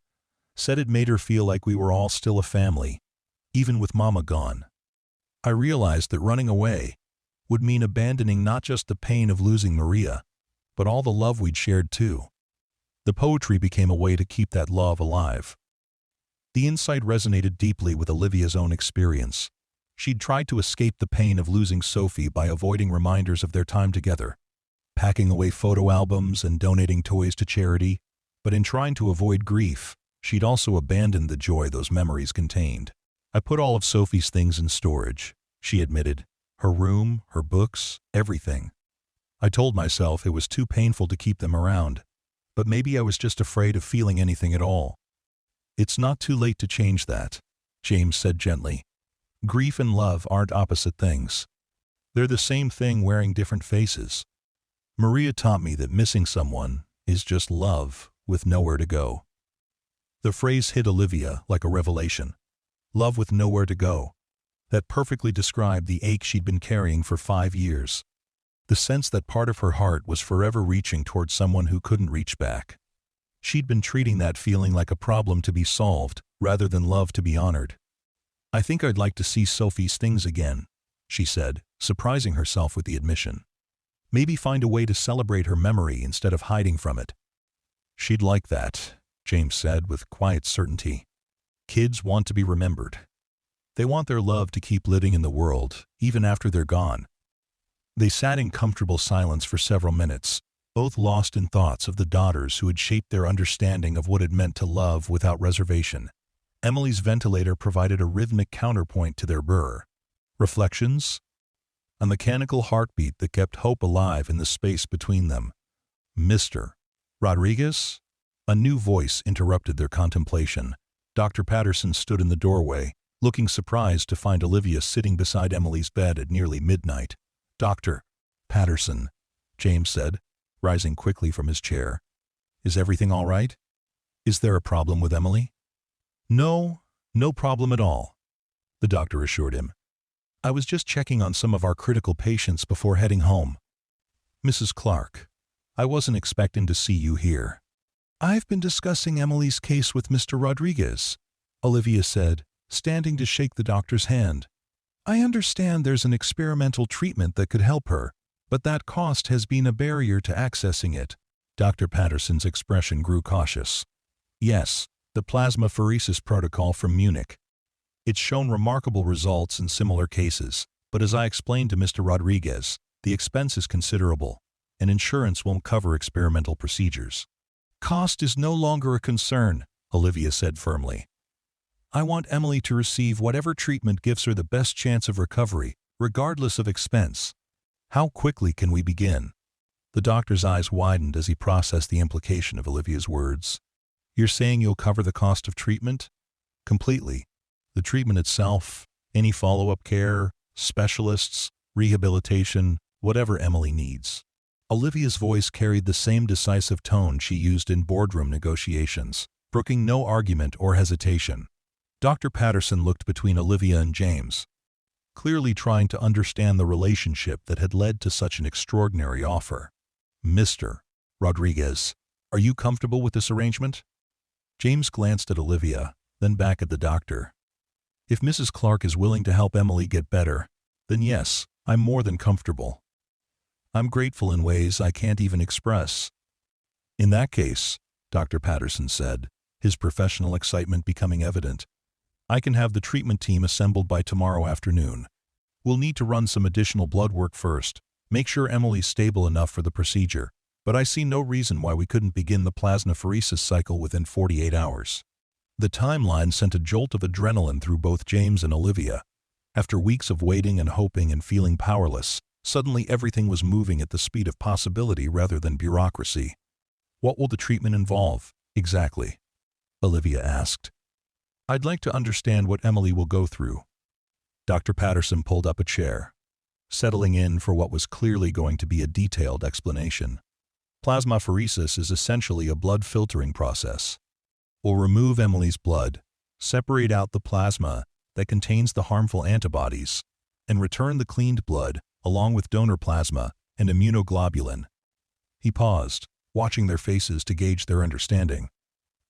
"Said it made her feel like we were all still a family, even with Mama gone. I realized that running away would mean abandoning not just the pain of losing Maria, but all the love we'd shared too. The poetry became a way to keep that love alive." The insight resonated deeply with Olivia's own experience. She'd tried to escape the pain of losing Sophie by avoiding reminders of their time together, packing away photo albums and donating toys to charity, but in trying to avoid grief, she'd also abandoned the joy those memories contained. "I put all of Sophie's things in storage," she admitted. "Her room, her books, everything. I told myself it was too painful to keep them around, but maybe I was just afraid of feeling anything at all." "It's not too late to change that," James said gently. "Grief and love aren't opposite things. They're the same thing wearing different faces. Maria taught me that missing someone is just love with nowhere to go." The phrase hit Olivia like a revelation. Love with nowhere to go. That perfectly described the ache she'd been carrying for 5 years. The sense that part of her heart was forever reaching towards someone who couldn't reach back. She'd been treating that feeling like a problem to be solved, rather than love to be honored. "I think I'd like to see Sophie's things again," she said, surprising herself with the admission. "Maybe find a way to celebrate her memory instead of hiding from it." "She'd like that," James said with quiet certainty. "Kids want to be remembered. They want their love to keep living in the world, even after they're gone." They sat in comfortable silence for several minutes, both lost in thoughts of the daughters who had shaped their understanding of what it meant to love without reservation. Emily's ventilator provided a rhythmic counterpoint to their burr. Reflections? A mechanical heartbeat that kept hope alive in the space between them. "Mr. Rodriguez?" A new voice interrupted their contemplation. Dr. Patterson stood in the doorway, looking surprised to find Olivia sitting beside Emily's bed at nearly midnight. "Dr. Patterson," James said, rising quickly from his chair. "Is everything all right? Is there a problem with Emily?" "No, no problem at all," the doctor assured him. "I was just checking on some of our critical patients before heading home." Mrs. Clarke, I wasn't expecting to see you here. I've been discussing Emily's case with Mr. Rodriguez, Olivia said, standing to shake the doctor's hand. I understand there's an experimental treatment that could help her, but that cost has been a barrier to accessing it. Dr. Patterson's expression grew cautious. Yes, the plasmapheresis protocol from Munich. It's shown remarkable results in similar cases, but as I explained to Mr. Rodriguez, the expense is considerable, and insurance won't cover experimental procedures. Cost is no longer a concern, Olivia said firmly. I want Emily to receive whatever treatment gives her the best chance of recovery, regardless of expense. How quickly can we begin? The doctor's eyes widened as he processed the implication of Olivia's words. You're saying you'll cover the cost of treatment? Completely. The treatment itself, any follow-up care, specialists, rehabilitation, whatever Emily needs. Olivia's voice carried the same decisive tone she used in boardroom negotiations, brooking no argument or hesitation. Dr. Patterson looked between Olivia and James, clearly trying to understand the relationship that had led to such an extraordinary offer. Mr. Rodriguez, are you comfortable with this arrangement? James glanced at Olivia, then back at the doctor. If Mrs. Clarke is willing to help Emily get better, then yes, I'm more than comfortable. I'm grateful in ways I can't even express. In that case, Dr. Patterson said, his professional excitement becoming evident, I can have the treatment team assembled by tomorrow afternoon. We'll need to run some additional blood work first, make sure Emily's stable enough for the procedure, but I see no reason why we couldn't begin the plasmapheresis cycle within 48 hours. The timeline sent a jolt of adrenaline through both James and Olivia. After weeks of waiting and hoping and feeling powerless, suddenly everything was moving at the speed of possibility rather than bureaucracy. What will the treatment involve, exactly? Olivia asked. I'd like to understand what Emily will go through. Dr. Patterson pulled up a chair, settling in for what was clearly going to be a detailed explanation. Plasmapheresis is essentially a blood filtering process. We'll remove Emily's blood, separate out the plasma that contains the harmful antibodies, and return the cleaned blood along with donor plasma and immunoglobulin. He paused, watching their faces to gauge their understanding.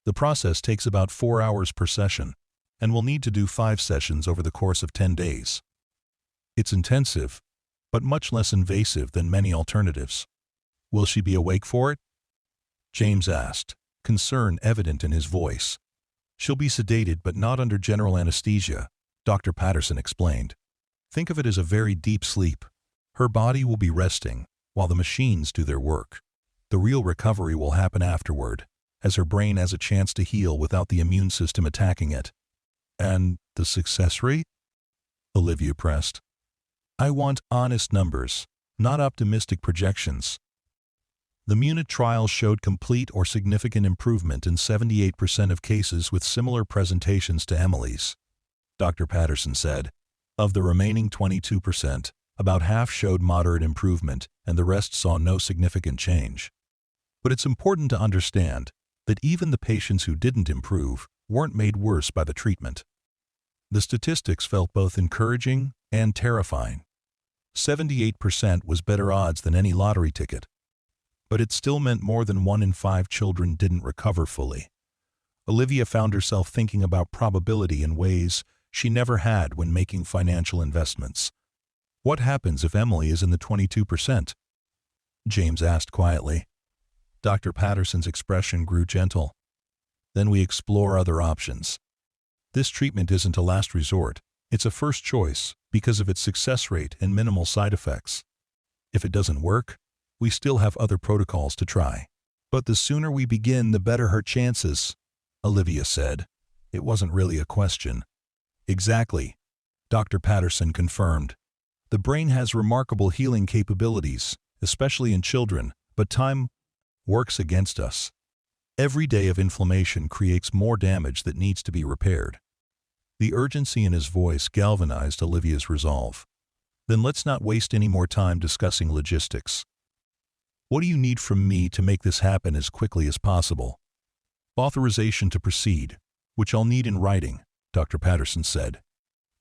The process takes about 4 hours per session, and we'll need to do 5 sessions over the course of 10 days. It's intensive, but much less invasive than many alternatives. Will she be awake for it? James asked, concern evident in his voice. She'll be sedated but not under general anesthesia, Dr. Patterson explained. Think of it as a very deep sleep. Her body will be resting, while the machines do their work. The real recovery will happen afterward, as her brain has a chance to heal without the immune system attacking it. And the success rate? Olivia pressed. I want honest numbers, not optimistic projections. The Munich trial showed complete or significant improvement in 78% of cases with similar presentations to Emily's. Dr. Patterson said, of the remaining 22%, about half showed moderate improvement and the rest saw no significant change. But it's important to understand that even the patients who didn't improve weren't made worse by the treatment. The statistics felt both encouraging and terrifying. 78% was better odds than any lottery ticket. But it still meant more than 1 in 5 children didn't recover fully. Olivia found herself thinking about probability in ways she never had when making financial investments. What happens if Emily is in the 22%? James asked quietly. Dr. Patterson's expression grew gentle. Then we explore other options. This treatment isn't a last resort. It's a first choice because of its success rate and minimal side effects. If it doesn't work, we still have other protocols to try. But the sooner we begin, the better her chances, Olivia said. It wasn't really a question. Exactly, Dr. Patterson confirmed. The brain has remarkable healing capabilities, especially in children, but time works against us. Every day of inflammation creates more damage that needs to be repaired. The urgency in his voice galvanized Olivia's resolve. Then let's not waste any more time discussing logistics. What do you need from me to make this happen as quickly as possible? Authorization to proceed, which I'll need in writing, Dr. Patterson said.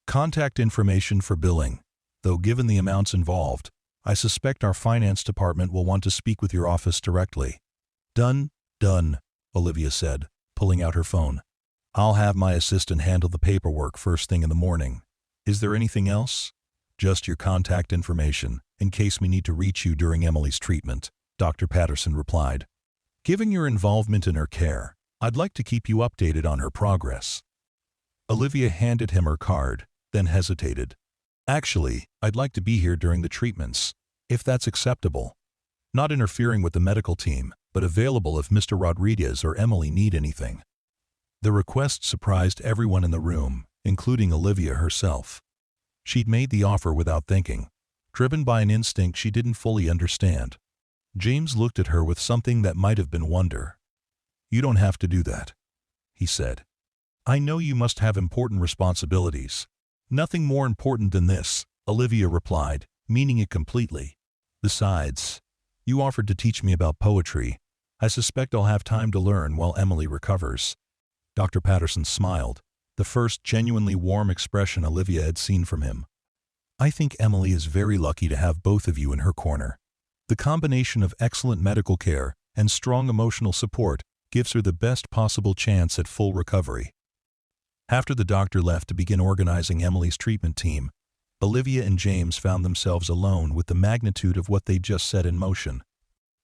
Contact information for billing, though given the amounts involved, I suspect our finance department will want to speak with your office directly. Done, Olivia said, pulling out her phone. I'll have my assistant handle the paperwork first thing in the morning. Is there anything else? Just your contact information, in case we need to reach you during Emily's treatment, Dr. Patterson replied. Given your involvement in her care, I'd like to keep you updated on her progress. Olivia handed him her card, then hesitated. Actually, I'd like to be here during the treatments, if that's acceptable. Not interfering with the medical team, but available if Mr. Rodriguez or Emily need anything. The request surprised everyone in the room, including Olivia herself. She'd made the offer without thinking, driven by an instinct she didn't fully understand. James looked at her with something that might have been wonder. You don't have to do that, he said. I know you must have important responsibilities. Nothing more important than this, Olivia replied, meaning it completely. Besides, you offered to teach me about poetry. I suspect I'll have time to learn while Emily recovers. Dr. Patterson smiled, the first genuinely warm expression Olivia had seen from him. I think Emily is very lucky to have both of you in her corner. The combination of excellent medical care and strong emotional support gives her the best possible chance at full recovery. After the doctor left to begin organizing Emily's treatment team, Olivia and James found themselves alone with the magnitude of what they'd just set in motion.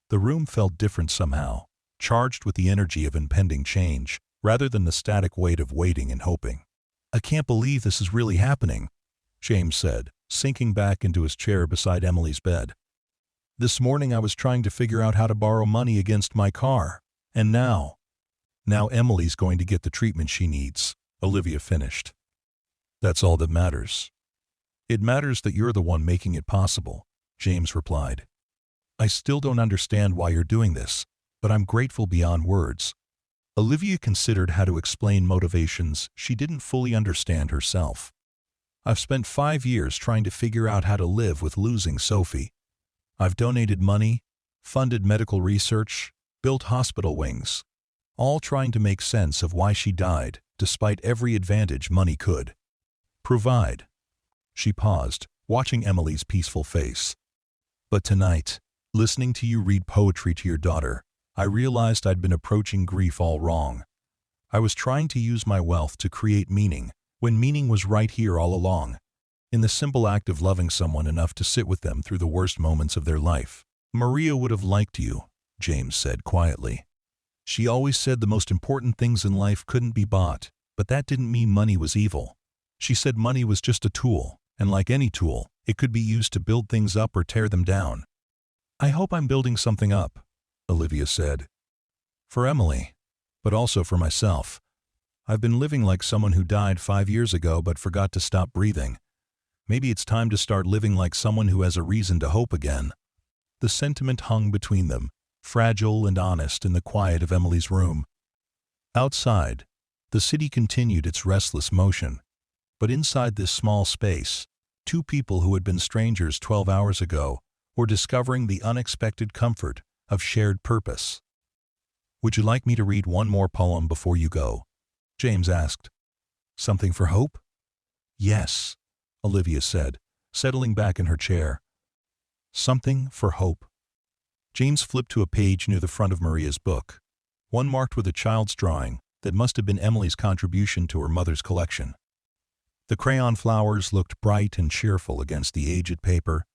The room felt different somehow, charged with the energy of impending change, rather than the static weight of waiting and hoping. I can't believe this is really happening, James said, sinking back into his chair beside Emily's bed. This morning I was trying to figure out how to borrow money against my car, and now Emily's going to get the treatment she needs, Olivia finished. That's all that matters. It matters that you're the one making it possible, James replied. I still don't understand why you're doing this, but I'm grateful beyond words. Olivia considered how to explain motivations she didn't fully understand herself. I've spent 5 years trying to figure out how to live with losing Sophie. I've donated money, funded medical research, built hospital wings, all trying to make sense of why she died, despite every advantage money could provide. She paused, watching Emily's peaceful face. But tonight, listening to you read poetry to your daughter, I realized I'd been approaching grief all wrong. I was trying to use my wealth to create meaning, when meaning was right here all along, in the simple act of loving someone enough to sit with them through the worst moments of their life. Maria would have liked you, James said quietly. She always said the most important things in life couldn't be bought, but that didn't mean money was evil. She said money was just a tool, and like any tool, it could be used to build things up or tear them down. I hope I'm building something up, Olivia said. For Emily, but also for myself. I've been living like someone who died 5 years ago but forgot to stop breathing. Maybe it's time to start living like someone who has a reason to hope again. The sentiment hung between them, fragile and honest in the quiet of Emily's room. Outside, the city continued its restless motion. But inside this small space, two people who had been strangers 12 hours ago were discovering the unexpected comfort of shared purpose. Would you like me to read one more poem before you go? James asked. Something for hope? Yes, Olivia said, settling back in her chair. Something for hope. James flipped to a page near the front of Maria's book, one marked with a child's drawing that must have been Emily's contribution to her mother's collection. The crayon flowers looked bright and cheerful against the aged paper,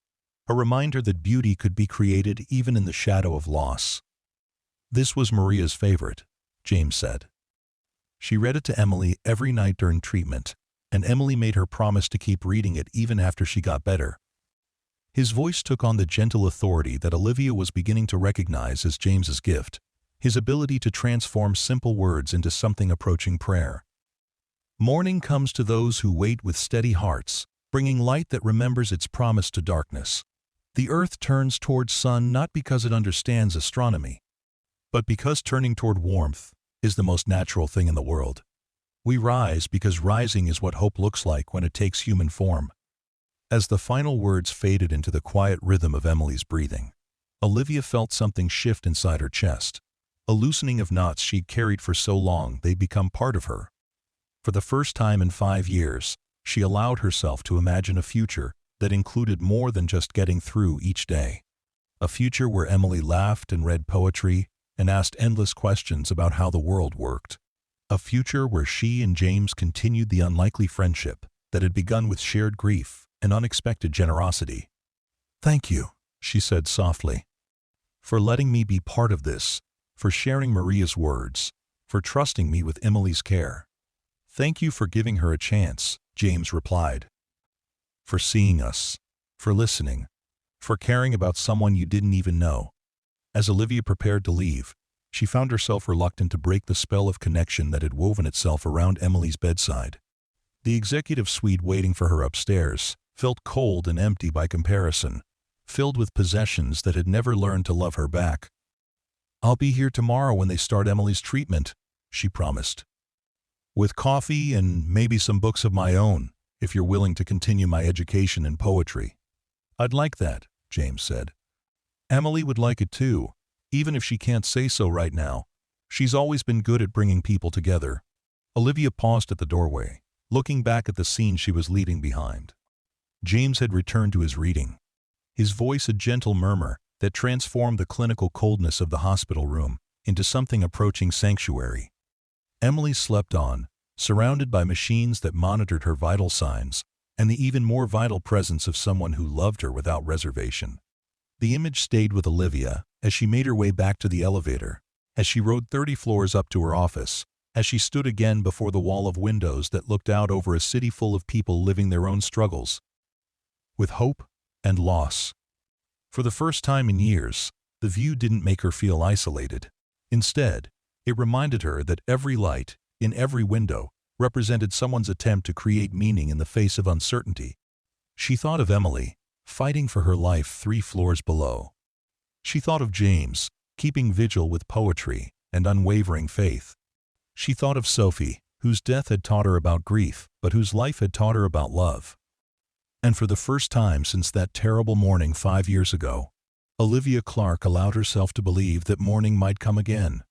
a reminder that beauty could be created even in the shadow of loss. This was Maria's favorite, James said. She read it to Emily every night during treatment, and Emily made her promise to keep reading it even after she got better. His voice took on the gentle authority that Olivia was beginning to recognize as James's gift, his ability to transform simple words into something approaching prayer. Morning comes to those who wait with steady hearts, bringing light that remembers its promise to darkness. The earth turns towards sun not because it understands astronomy, but because turning toward warmth is the most natural thing in the world. We rise because rising is what hope looks like when it takes human form. As the final words faded into the quiet rhythm of Emily's breathing, Olivia felt something shift inside her chest, a loosening of knots she'd carried for so long they'd become part of her. For the first time in 5 years, she allowed herself to imagine a future that included more than just getting through each day. A future where Emily laughed and read poetry and asked endless questions about how the world worked. A future where she and James continued the unlikely friendship that had begun with shared grief and unexpected generosity. "Thank you," she said softly, "for letting me be part of this, for sharing Maria's words, for trusting me with Emily's care." "Thank you for giving her a chance," James replied. "For seeing us, for listening, for caring about someone you didn't even know." As Olivia prepared to leave, she found herself reluctant to break the spell of connection that had woven itself around Emily's bedside. The executive suite waiting for her upstairs felt cold and empty by comparison, filled with possessions that had never learned to love her back. "I'll be here tomorrow when they start Emily's treatment," she promised. "With coffee and maybe some books of my own, if you're willing to continue my education in poetry." "I'd like that," James said. "Emily would like it too, even if she can't say so right now. She's always been good at bringing people together." Olivia paused at the doorway, looking back at the scene she was leaving behind. James had returned to his reading, his voice a gentle murmur that transformed the clinical coldness of the hospital room into something approaching sanctuary. Emily slept on, surrounded by machines that monitored her vital signs and the even more vital presence of someone who loved her without reservation. The image stayed with Olivia as she made her way back to the elevator, as she rode 30 floors up to her office, as she stood again before the wall of windows that looked out over a city full of people living their own struggles, with hope and loss. For the first time in years, the view didn't make her feel isolated. Instead, it reminded her that every light, in every window, represented someone's attempt to create meaning in the face of uncertainty. She thought of Emily, fighting for her life 3 floors below. She thought of James, keeping vigil with poetry and unwavering faith. She thought of Sophie, whose death had taught her about grief, but whose life had taught her about love. And for the first time since that terrible morning 5 years ago, Olivia Clarke allowed herself to believe that morning might come again,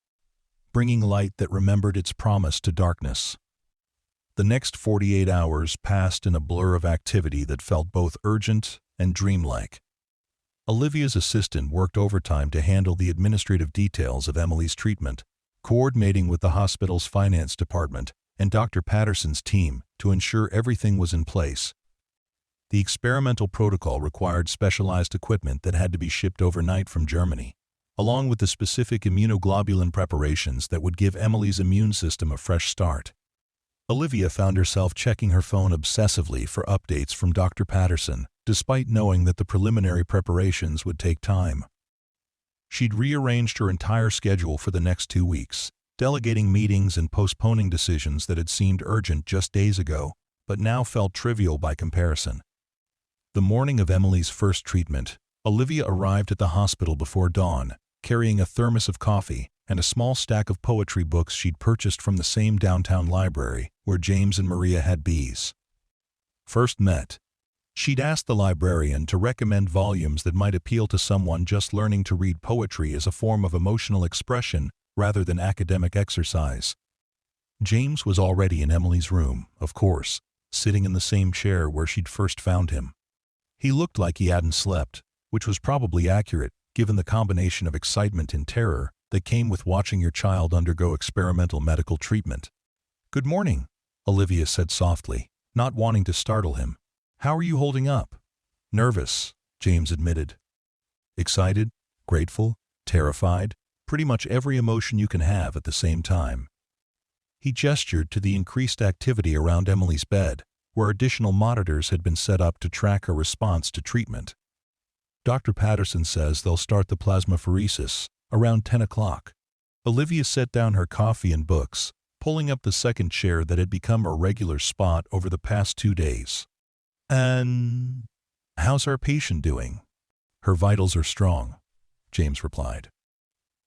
bringing light that remembered its promise to darkness. The next 48 hours passed in a blur of activity that felt both urgent and dreamlike. Olivia's assistant worked overtime to handle the administrative details of Emily's treatment, coordinating with the hospital's finance department and Dr. Patterson's team to ensure everything was in place. The experimental protocol required specialized equipment that had to be shipped overnight from Germany, along with the specific immunoglobulin preparations that would give Emily's immune system a fresh start. Olivia found herself checking her phone obsessively for updates from Dr. Patterson, despite knowing that the preliminary preparations would take time. She'd rearranged her entire schedule for the next 2 weeks, delegating meetings and postponing decisions that had seemed urgent just days ago, but now felt trivial by comparison. The morning of Emily's first treatment, Olivia arrived at the hospital before dawn, carrying a thermos of coffee and a small stack of poetry books she'd purchased from the same downtown library where James and Maria had bees. First met, she'd asked the librarian to recommend volumes that might appeal to someone just learning to read poetry as a form of emotional expression rather than academic exercise. James was already in Emily's room, of course, sitting in the same chair where she'd first found him. He looked like he hadn't slept, which was probably accurate given the combination of excitement and terror that came with watching your child undergo experimental medical treatment. "Good morning," Olivia said softly, not wanting to startle him. "How are you holding up?" "Nervous," James admitted. "Excited, grateful, terrified, pretty much every emotion you can have at the same time." He gestured to the increased activity around Emily's bed, where additional monitors had been set up to track her response to treatment. "Dr. Patterson says they'll start the plasmapheresis around 10 o'clock. Olivia set down her coffee and books, pulling up the second chair that had become a regular spot over the past 2 days. "And how's our patient doing?" "Her vitals are strong," James replied.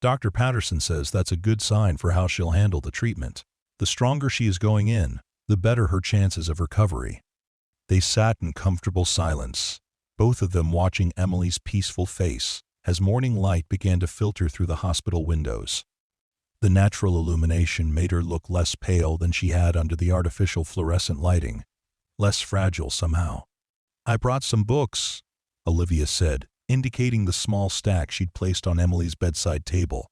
"Dr. Patterson says that's a good sign for how she'll handle the treatment. The stronger she is going in, the better her chances of recovery." They sat in comfortable silence, both of them watching Emily's peaceful face as morning light began to filter through the hospital windows. The natural illumination made her look less pale than she had under the artificial fluorescent lighting, less fragile somehow. I brought some books, Olivia said, indicating the small stack she'd placed on Emily's bedside table.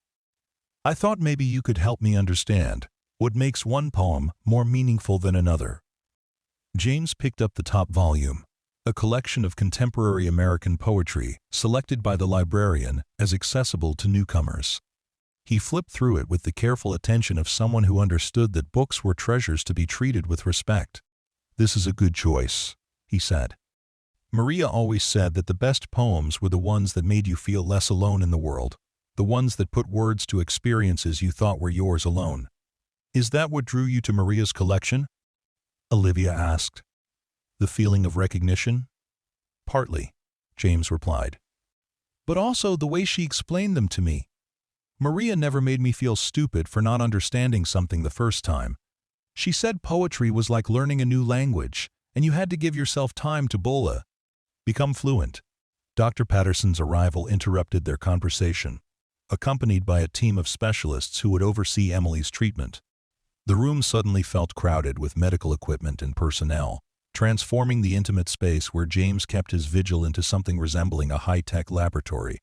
I thought maybe you could help me understand what makes one poem more meaningful than another. James picked up the top volume, a collection of contemporary American poetry selected by the librarian as accessible to newcomers. He flipped through it with the careful attention of someone who understood that books were treasures to be treated with respect. This is a good choice, he said. Maria always said that the best poems were the ones that made you feel less alone in the world, the ones that put words to experiences you thought were yours alone. Is that what drew you to Maria's collection? Olivia asked. The feeling of recognition? Partly, James replied. But also the way she explained them to me. Maria never made me feel stupid for not understanding something the first time. She said poetry was like learning a new language, and you had to give yourself time to become fluent. Dr. Patterson's arrival interrupted their conversation, accompanied by a team of specialists who would oversee Emily's treatment. The room suddenly felt crowded with medical equipment and personnel, transforming the intimate space where James kept his vigil into something resembling a high-tech laboratory.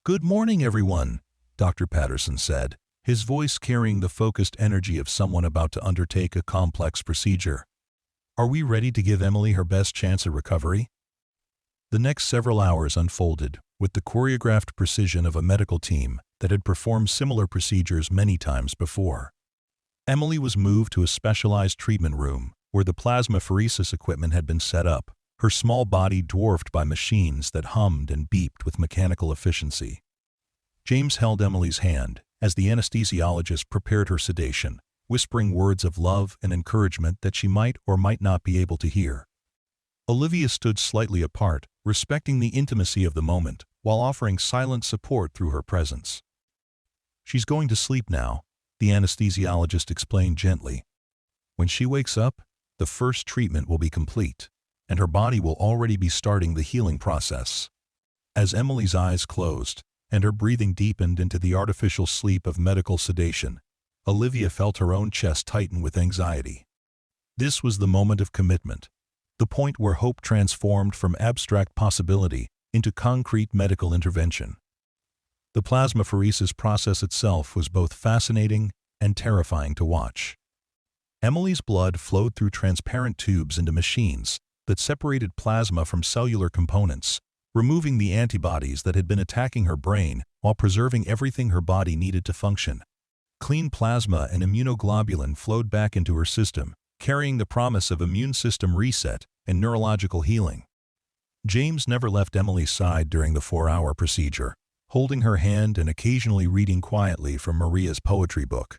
Good morning, everyone, Dr. Patterson said, his voice carrying the focused energy of someone about to undertake a complex procedure. Are we ready to give Emily her best chance at recovery? The next several hours unfolded with the choreographed precision of a medical team that had performed similar procedures many times before. Emily was moved to a specialized treatment room where the plasmapheresis equipment had been set up, her small body dwarfed by machines that hummed and beeped with mechanical efficiency. James held Emily's hand as the anesthesiologist prepared her sedation, whispering words of love and encouragement that she might or might not be able to hear. Olivia stood slightly apart, respecting the intimacy of the moment, while offering silent support through her presence. She's going to sleep now, the anesthesiologist explained gently. When she wakes up, the first treatment will be complete, and her body will already be starting the healing process. As Emily's eyes closed, and her breathing deepened into the artificial sleep of medical sedation, Olivia felt her own chest tighten with anxiety. This was the moment of commitment, the point where hope transformed from abstract possibility into concrete medical intervention. The plasmapheresis process itself was both fascinating and terrifying to watch. Emily's blood flowed through transparent tubes into machines that separated plasma from cellular components, removing the antibodies that had been attacking her brain while preserving everything her body needed to function. Clean plasma and immunoglobulin flowed back into her system, carrying the promise of immune system reset and neurological healing. James never left Emily's side during the 4-hour procedure, holding her hand and occasionally reading quietly from Maria's poetry book.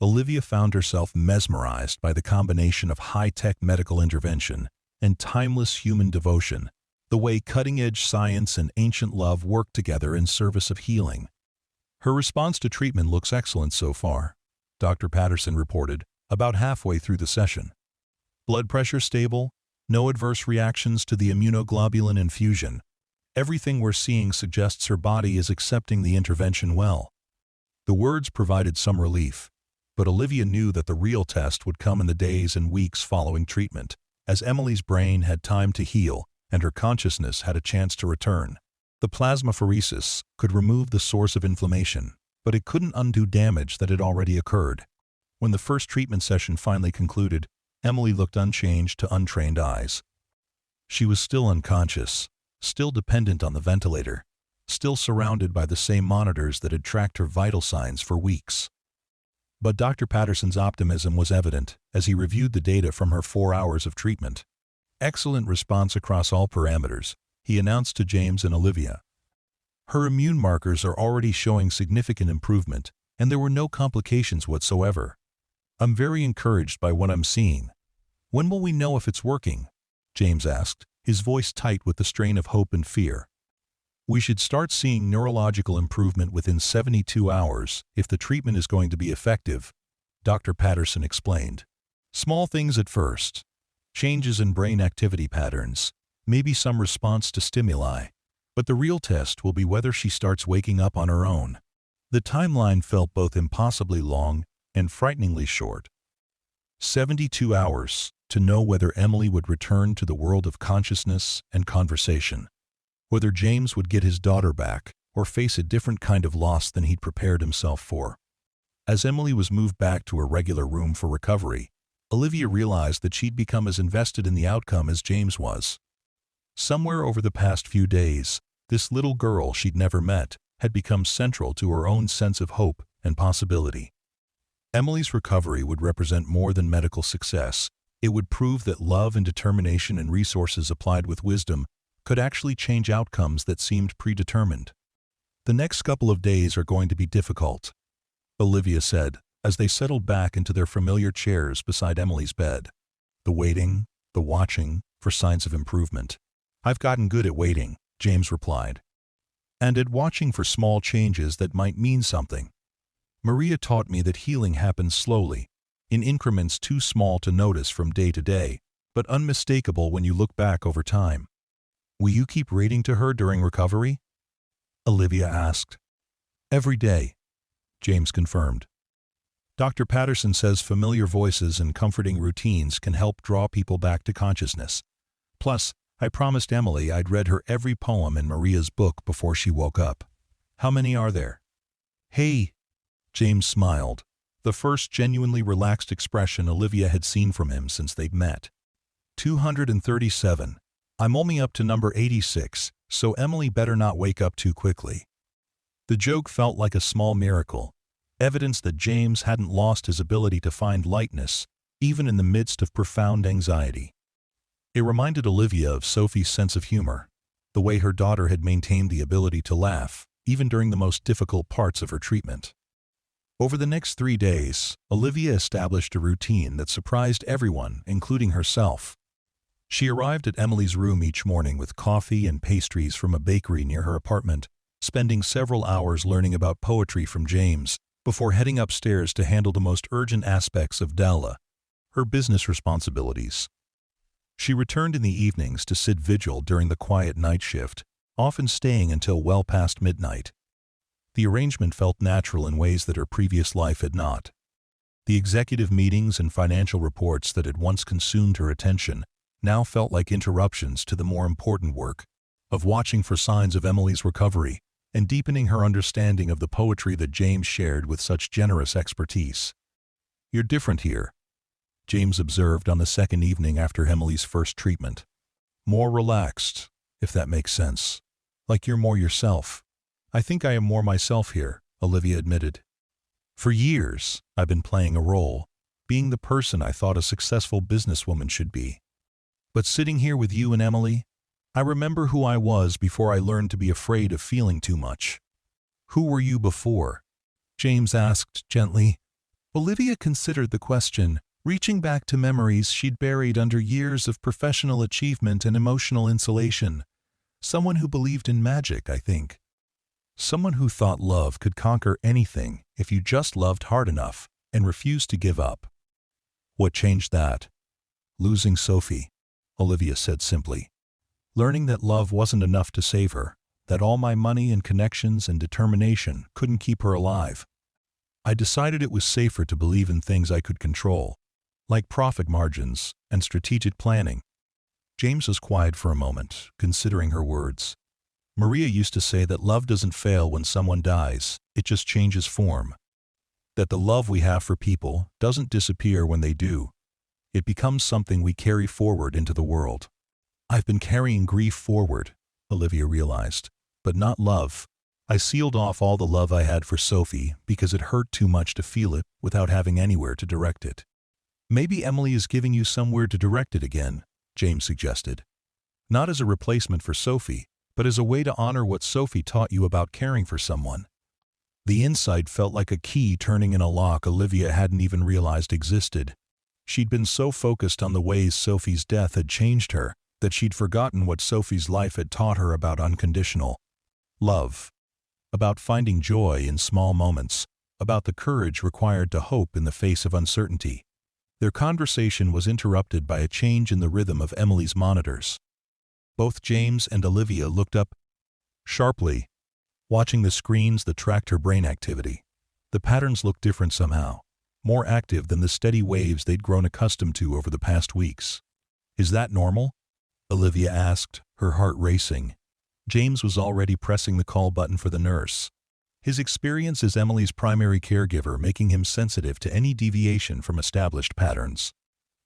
Olivia found herself mesmerized by the combination of high-tech medical intervention and timeless human devotion, the way cutting-edge science and ancient love work together in service of healing. Her response to treatment looks excellent so far, Dr. Patterson reported, about halfway through the session. Blood pressure stable, no adverse reactions to the immunoglobulin infusion. Everything we're seeing suggests her body is accepting the intervention well. The words provided some relief, but Olivia knew that the real test would come in the days and weeks following treatment, as Emily's brain had time to heal and her consciousness had a chance to return. The plasmapheresis could remove the source of inflammation, but it couldn't undo damage that had already occurred. When the first treatment session finally concluded, Emily looked unchanged to untrained eyes. She was still unconscious, still dependent on the ventilator, still surrounded by the same monitors that had tracked her vital signs for weeks. But Dr. Patterson's optimism was evident as he reviewed the data from her 4 hours of treatment. Excellent response across all parameters, he announced to James and Olivia. Her immune markers are already showing significant improvement, and there were no complications whatsoever. I'm very encouraged by what I'm seeing. When will we know if it's working? James asked, his voice tight with the strain of hope and fear. We should start seeing neurological improvement within 72 hours if the treatment is going to be effective, Dr. Patterson explained. Small things at first. Changes in brain activity patterns, maybe some response to stimuli, but the real test will be whether she starts waking up on her own. The timeline felt both impossibly long and frighteningly short. 72 hours, to know whether Emily would return to the world of consciousness and conversation, whether James would get his daughter back or face a different kind of loss than he'd prepared himself for. As Emily was moved back to her regular room for recovery, Olivia realized that she'd become as invested in the outcome as James was. Somewhere over the past few days, this little girl she'd never met had become central to her own sense of hope and possibility. Emily's recovery would represent more than medical success. It would prove that love and determination and resources applied with wisdom could actually change outcomes that seemed predetermined. "The next couple of days are going to be difficult," Olivia said, as they settled back into their familiar chairs beside Emily's bed. "The waiting, the watching for signs of improvement." "I've gotten good at waiting," James replied, "and at watching for small changes that might mean something. Maria taught me that healing happens slowly, in increments too small to notice from day to day, but unmistakable when you look back over time." "Will you keep reading to her during recovery?" Olivia asked. "Every day," James confirmed. "Dr. Patterson says familiar voices and comforting routines can help draw people back to consciousness. Plus, I promised Emily I'd read her every poem in Maria's book before she woke up." "How many are there?" "Hey," James smiled, the first genuinely relaxed expression Olivia had seen from him since they'd met. 237. "I'm only up to number 86, so Emily better not wake up too quickly." The joke felt like a small miracle, evidence that James hadn't lost his ability to find lightness, even in the midst of profound anxiety. It reminded Olivia of Sophie's sense of humor, the way her daughter had maintained the ability to laugh, even during the most difficult parts of her treatment. Over the next 3 days, Olivia established a routine that surprised everyone, including herself. She arrived at Emily's room each morning with coffee and pastries from a bakery near her apartment, spending several hours learning about poetry from James, before heading upstairs to handle the most urgent aspects of Della, her business responsibilities. She returned in the evenings to sit vigil during the quiet night shift, often staying until well past midnight. The arrangement felt natural in ways that her previous life had not. The executive meetings and financial reports that had once consumed her attention now felt like interruptions to the more important work of watching for signs of Emily's recovery and deepening her understanding of the poetry that James shared with such generous expertise. "You're different here," James observed on the second evening after Emily's first treatment. "More relaxed, if that makes sense. Like you're more yourself." "I think I am more myself here," Olivia admitted. "For years, I've been playing a role, being the person I thought a successful businesswoman should be. But sitting here with you and Emily, I remember who I was before I learned to be afraid of feeling too much." "Who were you before?" James asked gently. Olivia considered the question, reaching back to memories she'd buried under years of professional achievement and emotional insulation. "Someone who believed in magic, I think. Someone who thought love could conquer anything if you just loved hard enough and refused to give up." "What changed that?" "Losing Sophie," Olivia said simply. "Learning that love wasn't enough to save her, that all my money and connections and determination couldn't keep her alive. I decided it was safer to believe in things I could control, like profit margins and strategic planning." James was quiet for a moment, considering her words. "Maria used to say that love doesn't fail when someone dies, it just changes form. That the love we have for people doesn't disappear when they do. It becomes something we carry forward into the world." "I've been carrying grief forward," Olivia realized, "but not love. I sealed off all the love I had for Sophie because it hurt too much to feel it without having anywhere to direct it." "Maybe Emily is giving you somewhere to direct it again," James suggested. "Not as a replacement for Sophie, but as a way to honor what Sophie taught you about caring for someone." The insight felt like a key turning in a lock Olivia hadn't even realized existed. She'd been so focused on the ways Sophie's death had changed her that she'd forgotten what Sophie's life had taught her about unconditional love, about finding joy in small moments, about the courage required to hope in the face of uncertainty. Their conversation was interrupted by a change in the rhythm of Emily's monitors. Both James and Olivia looked up sharply, watching the screens that tracked her brain activity. The patterns looked different somehow. more active than the steady waves they'd grown accustomed to over the past weeks. "Is that normal?" Olivia asked, her heart racing. James was already pressing the call button for the nurse. His experience as Emily's primary caregiver making him sensitive to any deviation from established patterns.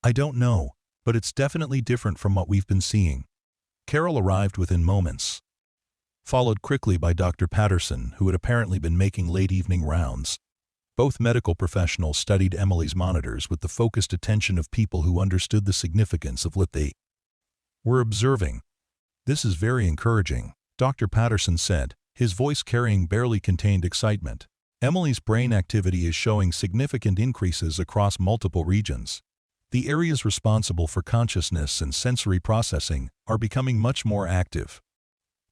"I don't know, but it's definitely different from what we've been seeing." Carol arrived within moments, followed quickly by Dr. Patterson, who had apparently been making late-evening rounds. Both medical professionals studied Emily's monitors with the focused attention of people who understood the significance of what they were observing. "This is very encouraging," Dr. Patterson said, his voice carrying barely contained excitement. "Emily's brain activity is showing significant increases across multiple regions. The areas responsible for consciousness and sensory processing are becoming much more active."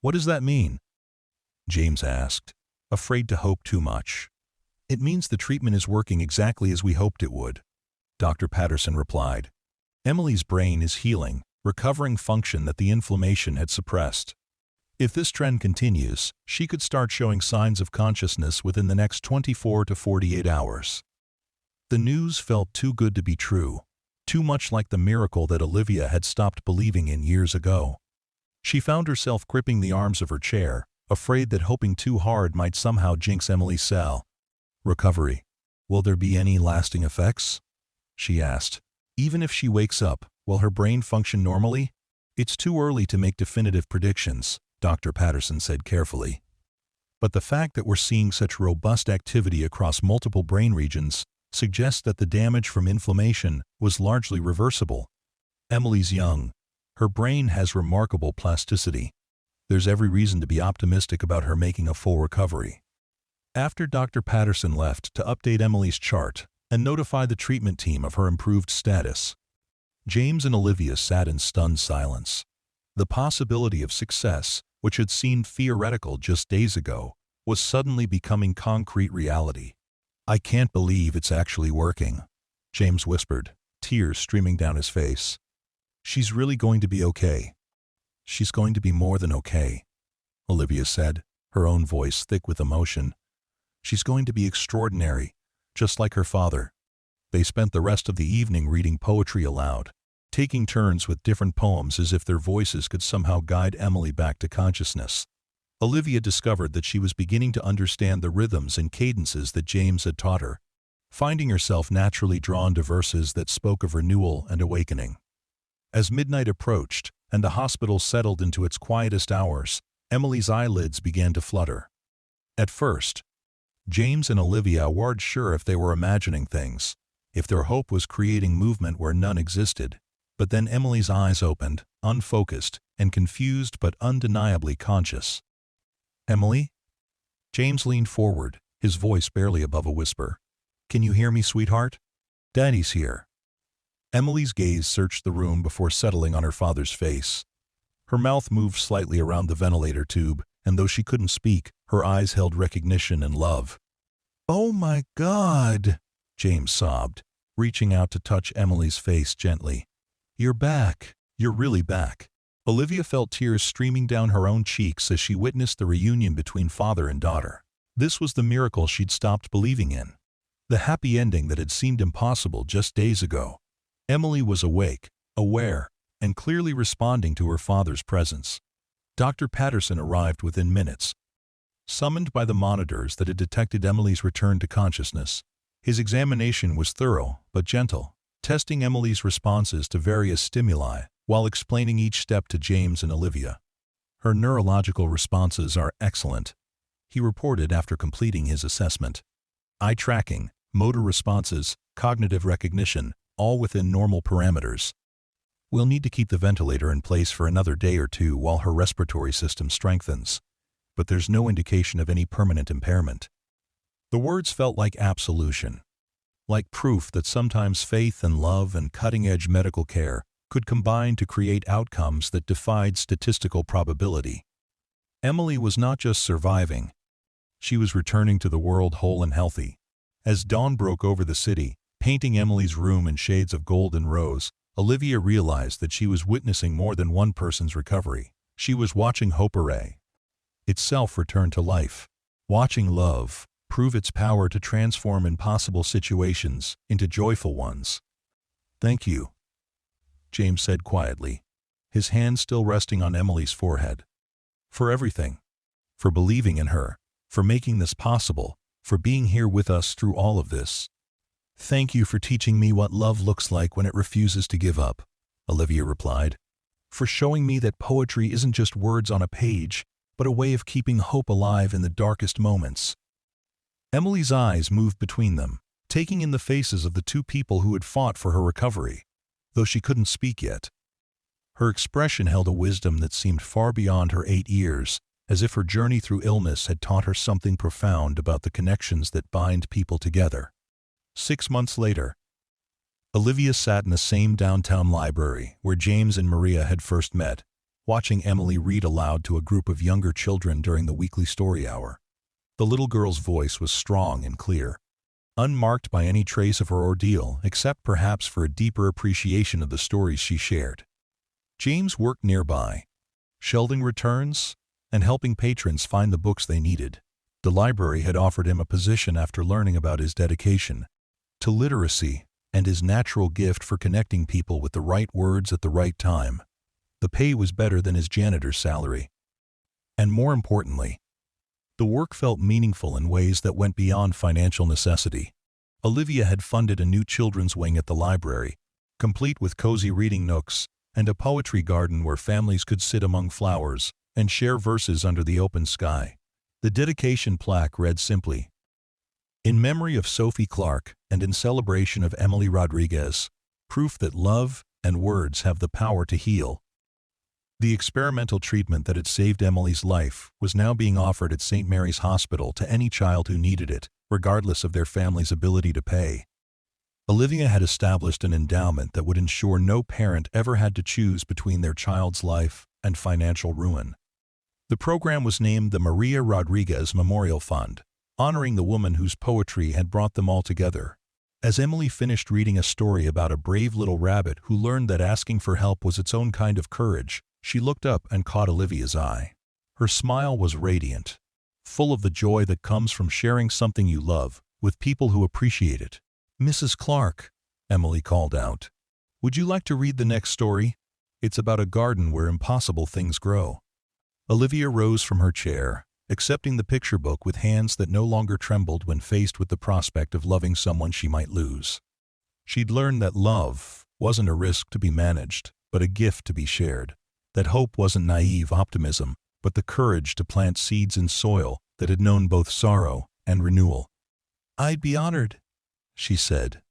"What does that mean?" James asked, afraid to hope too much. "It means the treatment is working exactly as we hoped it would," Dr. Patterson replied. "Emily's brain is healing, recovering function that the inflammation had suppressed. If this trend continues, she could start showing signs of consciousness within the next 24 to 48 hours. The news felt too good to be true, too much like the miracle that Olivia had stopped believing in years ago. She found herself gripping the arms of her chair, afraid that hoping too hard might somehow jinx Emily's recovery. "Will there be any lasting effects?" she asked. "Even if she wakes up, will her brain function normally?" "It's too early to make definitive predictions," Dr. Patterson said carefully. "But the fact that we're seeing such robust activity across multiple brain regions suggests that the damage from inflammation was largely reversible. Emily's young. Her brain has remarkable plasticity. There's every reason to be optimistic about her making a full recovery." After Dr. Patterson left to update Emily's chart and notify the treatment team of her improved status, James and Olivia sat in stunned silence. The possibility of success, which had seemed theoretical just days ago, was suddenly becoming concrete reality. "I can't believe it's actually working," James whispered, tears streaming down his face. "She's really going to be okay." "She's going to be more than okay," Olivia said, her own voice thick with emotion. "She's going to be extraordinary, just like her father." They spent the rest of the evening reading poetry aloud, taking turns with different poems as if their voices could somehow guide Emily back to consciousness. Olivia discovered that she was beginning to understand the rhythms and cadences that James had taught her, finding herself naturally drawn to verses that spoke of renewal and awakening. As midnight approached and the hospital settled into its quietest hours, Emily's eyelids began to flutter. At first, James and Olivia weren't sure if they were imagining things, if their hope was creating movement where none existed. But then Emily's eyes opened, unfocused and confused but undeniably conscious. "Emily?" James leaned forward, his voice barely above a whisper. "Can you hear me, sweetheart? Daddy's here." Emily's gaze searched the room before settling on her father's face. Her mouth moved slightly around the ventilator tube, and though she couldn't speak, her eyes held recognition and love. "Oh my God!" James sobbed, reaching out to touch Emily's face gently. "You're back. You're really back." Olivia felt tears streaming down her own cheeks as she witnessed the reunion between father and daughter. This was the miracle she'd stopped believing in. The happy ending that had seemed impossible just days ago. Emily was awake, aware, and clearly responding to her father's presence. Dr. Patterson arrived within minutes. Summoned by the monitors that had detected Emily's return to consciousness, his examination was thorough but gentle, testing Emily's responses to various stimuli while explaining each step to James and Olivia. "Her neurological responses are excellent," he reported after completing his assessment. "Eye tracking, motor responses, cognitive recognition, all within normal parameters. We'll need to keep the ventilator in place for another day or two while her respiratory system strengthens, but there's no indication of any permanent impairment." The words felt like absolution, like proof that sometimes faith and love and cutting-edge medical care could combine to create outcomes that defied statistical probability. Emily was not just surviving, she was returning to the world whole and healthy. As dawn broke over the city, painting Emily's room in shades of gold and rose, Olivia realized that she was witnessing more than one person's recovery. She was watching hope array itself return to life, watching love, prove its power to transform impossible situations into joyful ones. "Thank you," James said quietly, his hand still resting on Emily's forehead. "For everything. For believing in her. For making this possible. For being here with us through all of this. Thank you for teaching me what love looks like when it refuses to give up," Olivia replied. "For showing me that poetry isn't just words on a page, but a way of keeping hope alive in the darkest moments." Emily's eyes moved between them, taking in the faces of the two people who had fought for her recovery, though she couldn't speak yet. Her expression held a wisdom that seemed far beyond her 8 years, as if her journey through illness had taught her something profound about the connections that bind people together. 6 months later, Olivia sat in the same downtown library where James and Maria had first met, watching Emily read aloud to a group of younger children during the weekly story hour. The little girl's voice was strong and clear, unmarked by any trace of her ordeal except perhaps for a deeper appreciation of the stories she shared. James worked nearby, shelving returns and helping patrons find the books they needed. The library had offered him a position after learning about his dedication to literacy and his natural gift for connecting people with the right words at the right time. The pay was better than his janitor's salary. And more importantly, the work felt meaningful in ways that went beyond financial necessity. Olivia had funded a new children's wing at the library, complete with cozy reading nooks and a poetry garden where families could sit among flowers and share verses under the open sky. The dedication plaque read simply, "In memory of Sophie Clarke and in celebration of Emily Rodriguez, proof that love and words have the power to heal." The experimental treatment that had saved Emily's life was now being offered at St. Mary's Hospital to any child who needed it, regardless of their family's ability to pay. Olivia had established an endowment that would ensure no parent ever had to choose between their child's life and financial ruin. The program was named the Maria Rodriguez Memorial Fund, honoring the woman whose poetry had brought them all together. As Emily finished reading a story about a brave little rabbit who learned that asking for help was its own kind of courage, she looked up and caught Olivia's eye. Her smile was radiant, full of the joy that comes from sharing something you love with people who appreciate it. "Mrs. Clarke," Emily called out, "would you like to read the next story? It's about a garden where impossible things grow." Olivia rose from her chair, accepting the picture book with hands that no longer trembled when faced with the prospect of loving someone she might lose. She'd learned that love wasn't a risk to be managed, but a gift to be shared. That hope wasn't naive optimism, but the courage to plant seeds in soil that had known both sorrow and renewal. "I'd be honored," she said,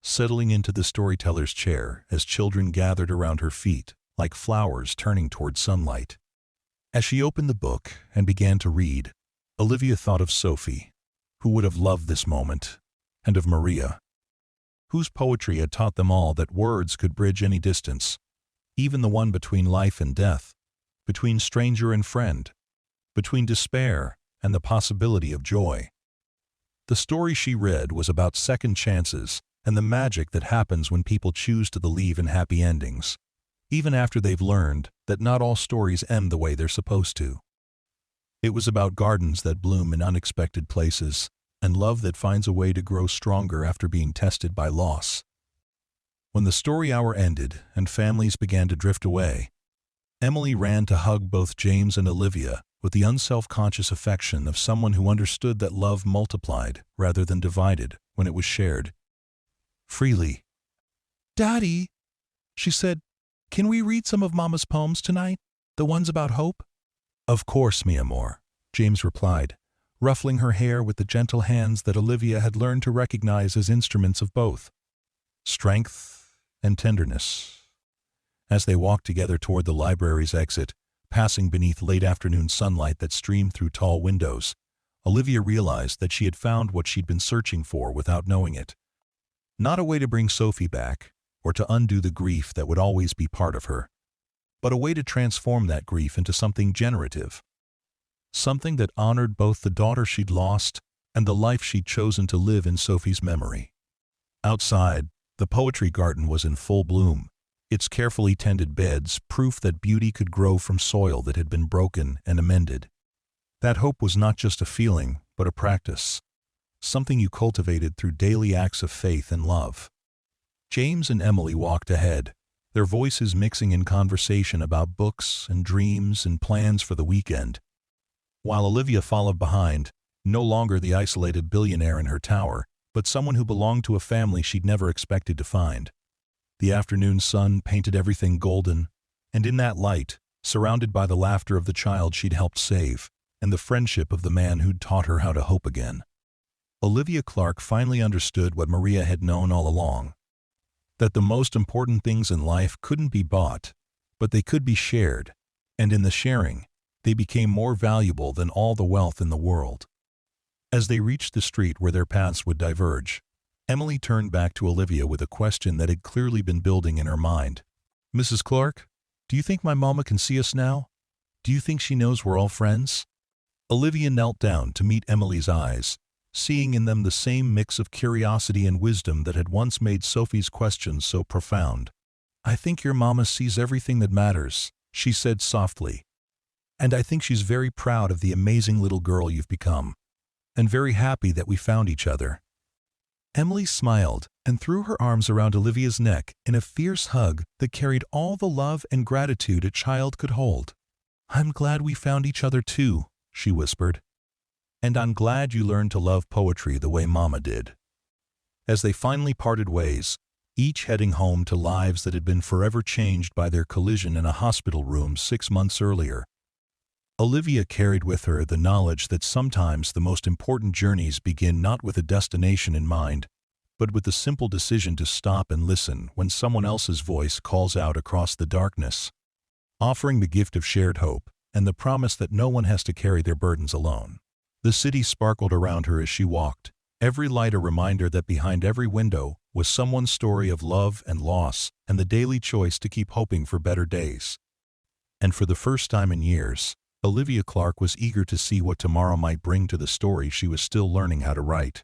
settling into the storyteller's chair as children gathered around her feet, like flowers turning toward sunlight. As she opened the book and began to read, Olivia thought of Sophie, who would have loved this moment, and of Maria, whose poetry had taught them all that words could bridge any distance, even the one between life and death, between stranger and friend, between despair and the possibility of joy. The story she read was about second chances and the magic that happens when people choose to believe in happy endings, even after they've learned that not all stories end the way they're supposed to. It was about gardens that bloom in unexpected places and love that finds a way to grow stronger after being tested by loss. When the story hour ended and families began to drift away, Emily ran to hug both James and Olivia with the unself-conscious affection of someone who understood that love multiplied rather than divided when it was shared freely. "Daddy," she said, "can we read some of Mama's poems tonight? The ones about hope?" "Of course, mi amor," James replied, ruffling her hair with the gentle hands that Olivia had learned to recognize as instruments of both strength and tenderness. As they walked together toward the library's exit, passing beneath late afternoon sunlight that streamed through tall windows, Olivia realized that she had found what she'd been searching for without knowing it. Not a way to bring Sophie back, or to undo the grief that would always be part of her, but a way to transform that grief into something generative. Something that honored both the daughter she'd lost and the life she'd chosen to live in Sophie's memory. Outside, the poetry garden was in full bloom, its carefully tended beds proof that beauty could grow from soil that had been broken and amended. That hope was not just a feeling, but a practice, something you cultivated through daily acts of faith and love. James and Emily walked ahead, their voices mixing in conversation about books and dreams and plans for the weekend, while Olivia followed behind, no longer the isolated billionaire in her tower, but someone who belonged to a family she'd never expected to find. The afternoon sun painted everything golden, and in that light, surrounded by the laughter of the child she'd helped save, and the friendship of the man who'd taught her how to hope again, Olivia Clarke finally understood what Maria had known all along. That the most important things in life couldn't be bought, but they could be shared, and in the sharing, they became more valuable than all the wealth in the world. As they reached the street where their paths would diverge, Emily turned back to Olivia with a question that had clearly been building in her mind. "Mrs. Clarke, do you think my mama can see us now? Do you think she knows we're all friends?" Olivia knelt down to meet Emily's eyes, seeing in them the same mix of curiosity and wisdom that had once made Sophie's questions so profound. "I think your mama sees everything that matters," she said softly. "And I think she's very proud of the amazing little girl you've become, and very happy that we found each other." Emily smiled and threw her arms around Olivia's neck in a fierce hug that carried all the love and gratitude a child could hold. "I'm glad we found each other too," she whispered. "And I'm glad you learned to love poetry the way Mama did." As they finally parted ways, each heading home to lives that had been forever changed by their collision in a hospital room 6 months earlier, Olivia carried with her the knowledge that sometimes the most important journeys begin not with a destination in mind, but with the simple decision to stop and listen when someone else's voice calls out across the darkness, offering the gift of shared hope and the promise that no one has to carry their burdens alone. The city sparkled around her as she walked, every light a reminder that behind every window was someone's story of love and loss and the daily choice to keep hoping for better days. And for the first time in years, Olivia Clarke was eager to see what tomorrow might bring to the story she was still learning how to write.